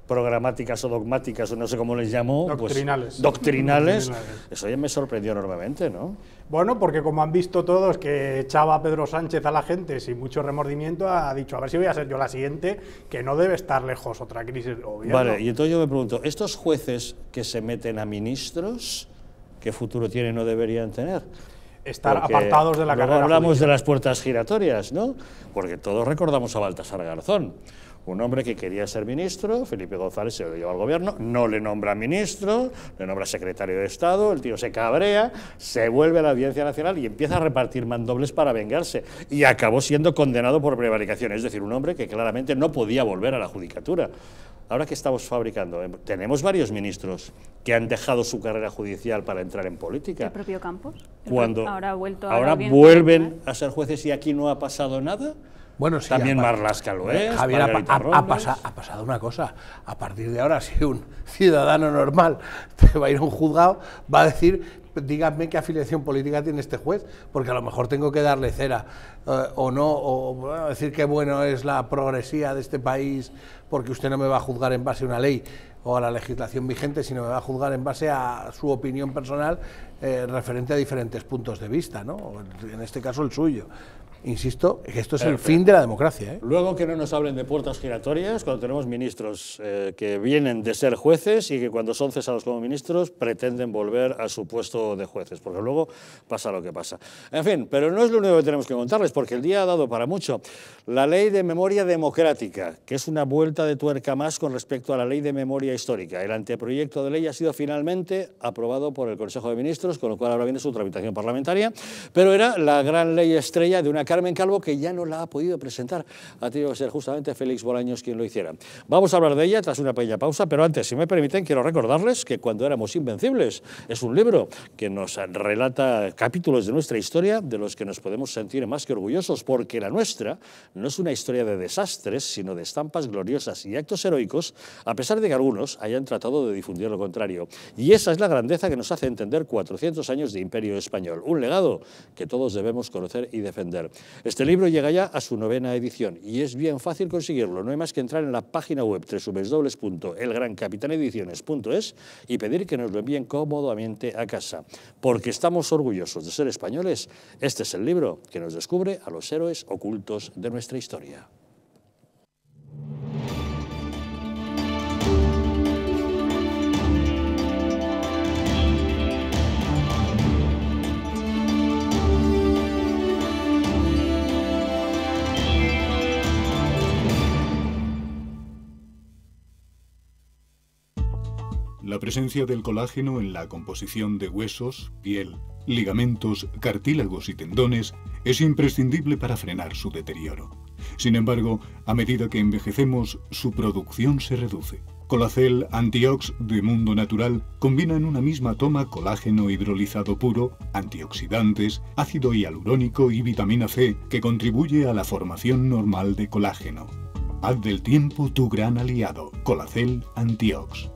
programáticas o dogmáticas, o no sé cómo les llamó, doctrinales. Doctrinales, eso ya me sorprendió enormemente, ¿no? Bueno, porque como han visto todos que echaba a Pedro Sánchez a la gente sin mucho remordimiento, ha dicho, a ver si voy a ser yo la siguiente, que no debe estar lejos otra crisis del gobierno. Vale, y entonces yo me pregunto, ¿estos jueces que se meten a ministros, qué futuro tienen o deberían tener? estar apartados de la carrera hablamos judicial. de las puertas giratorias, ¿no? Porque todos recordamos a Baltasar Garzón, un hombre que quería ser ministro. Felipe González se lo lleva al gobierno, no le nombra ministro, le nombra secretario de Estado, el tío se cabrea, se vuelve a la Audiencia Nacional y empieza a repartir mandobles para vengarse, y acabó siendo condenado por prevaricación, es decir, un hombre que claramente no podía volver a la judicatura. Ahora que estamos fabricando, tenemos varios ministros que han dejado su carrera judicial para entrar en política. El propio Campos. Ahora Ahora vuelven a ser jueces y aquí no ha pasado nada. Bueno, sí, también Marlaska lo es. Javier, ha pasado una cosa. A partir de ahora, si un ciudadano normal te va a ir a un juzgado, va a decir, díganme qué afiliación política tiene este juez, porque a lo mejor tengo que darle cera o no, o decir qué bueno es la progresía de este país, porque usted no me va a juzgar en base a una ley o a la legislación vigente, sino me va a juzgar en base a su opinión personal referente a diferentes puntos de vista, ¿no? En este caso el suyo. Insisto, que esto es el fin de la democracia, ¿eh? Luego que no nos hablen de puertas giratorias cuando tenemos ministros que vienen de ser jueces y que cuando son cesados como ministros pretenden volver a su puesto de jueces, porque luego pasa lo que pasa. En fin, pero no es lo único que tenemos que contarles, porque el día ha dado para mucho. La Ley de Memoria Democrática, que es una vuelta de tuerca más con respecto a la Ley de Memoria Histórica. El anteproyecto de ley ha sido finalmente aprobado por el Consejo de Ministros, con lo cual ahora viene su tramitación parlamentaria, pero era la gran ley estrella de una Carmen Calvo que ya no la ha podido presentar. Ha tenido que ser justamente Félix Bolaños quien lo hiciera. Vamos a hablar de ella tras una pequeña pausa, pero antes, si me permiten, quiero recordarles que Cuando éramos invencibles es un libro que nos relata capítulos de nuestra historia de los que nos podemos sentir más que orgullosos, porque la nuestra no es una historia de desastres, sino de estampas gloriosas y actos heroicos, a pesar de que algunos hayan tratado de difundir lo contrario. Y esa es la grandeza que nos hace entender 400 años de imperio español, un legado que todos debemos conocer y defender. Este libro llega ya a su 9ª edición y es bien fácil conseguirlo. No hay más que entrar en la página web www.elgrancapitanediciones.es y pedir que nos lo envíen cómodamente a casa. Porque estamos orgullosos de ser españoles, este es el libro que nos descubre a los héroes ocultos de nuestra historia. La presencia del colágeno en la composición de huesos, piel, ligamentos, cartílagos y tendones es imprescindible para frenar su deterioro. Sin embargo, a medida que envejecemos, su producción se reduce. Colacel Antiox de Mundo Natural combina en una misma toma colágeno hidrolizado puro, antioxidantes, ácido hialurónico y vitamina C que contribuye a la formación normal de colágeno. Haz del tiempo tu gran aliado. Colacel Antiox.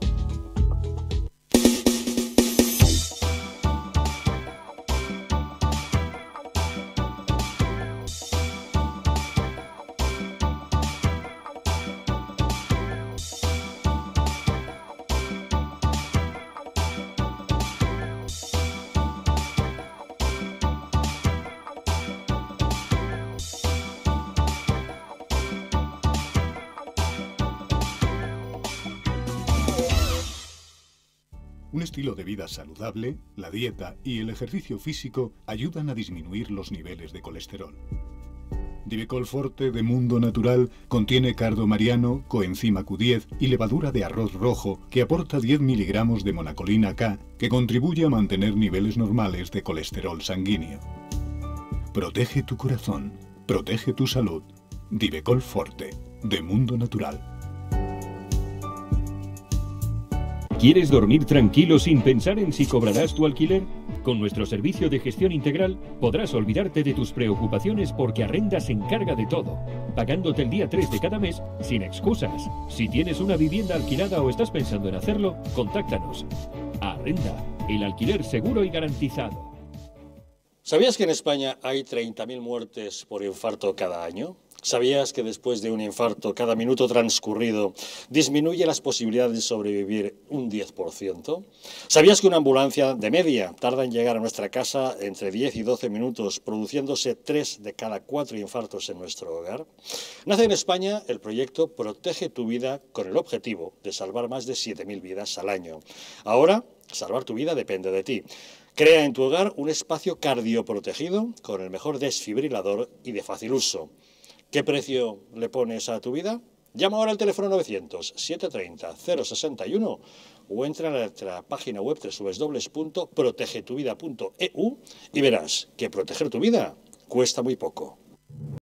Un estilo de vida saludable, la dieta y el ejercicio físico ayudan a disminuir los niveles de colesterol. Divecol Forte de Mundo Natural contiene cardo mariano, coenzima Q10 y levadura de arroz rojo que aporta 10 miligramos de monacolina K que contribuye a mantener niveles normales de colesterol sanguíneo. Protege tu corazón, protege tu salud. Divecol Forte de Mundo Natural. ¿Quieres dormir tranquilo sin pensar en si cobrarás tu alquiler? Con nuestro servicio de gestión integral podrás olvidarte de tus preocupaciones porque Arrenda se encarga de todo, pagándote el día 3 de cada mes sin excusas. Si tienes una vivienda alquilada o estás pensando en hacerlo, contáctanos. Arrenda, el alquiler seguro y garantizado. ¿Sabías que en España hay 30.000 muertes por infarto cada año? ¿Sabías que después de un infarto, cada minuto transcurrido disminuye las posibilidades de sobrevivir un 10%? ¿Sabías que una ambulancia de media tarda en llegar a nuestra casa entre 10 y 12 minutos, produciéndose 3 de cada 4 infartos en nuestro hogar? Nace en España el proyecto Protege tu vida con el objetivo de salvar más de 7.000 vidas al año. Ahora Salvar tu vida depende de ti. Crea en tu hogar un espacio cardioprotegido con el mejor desfibrilador y de fácil uso. ¿Qué precio le pones a tu vida? Llama ahora al teléfono 900-730-061 o entra en nuestra página web www.protegetuvida.eu y verás que proteger tu vida cuesta muy poco.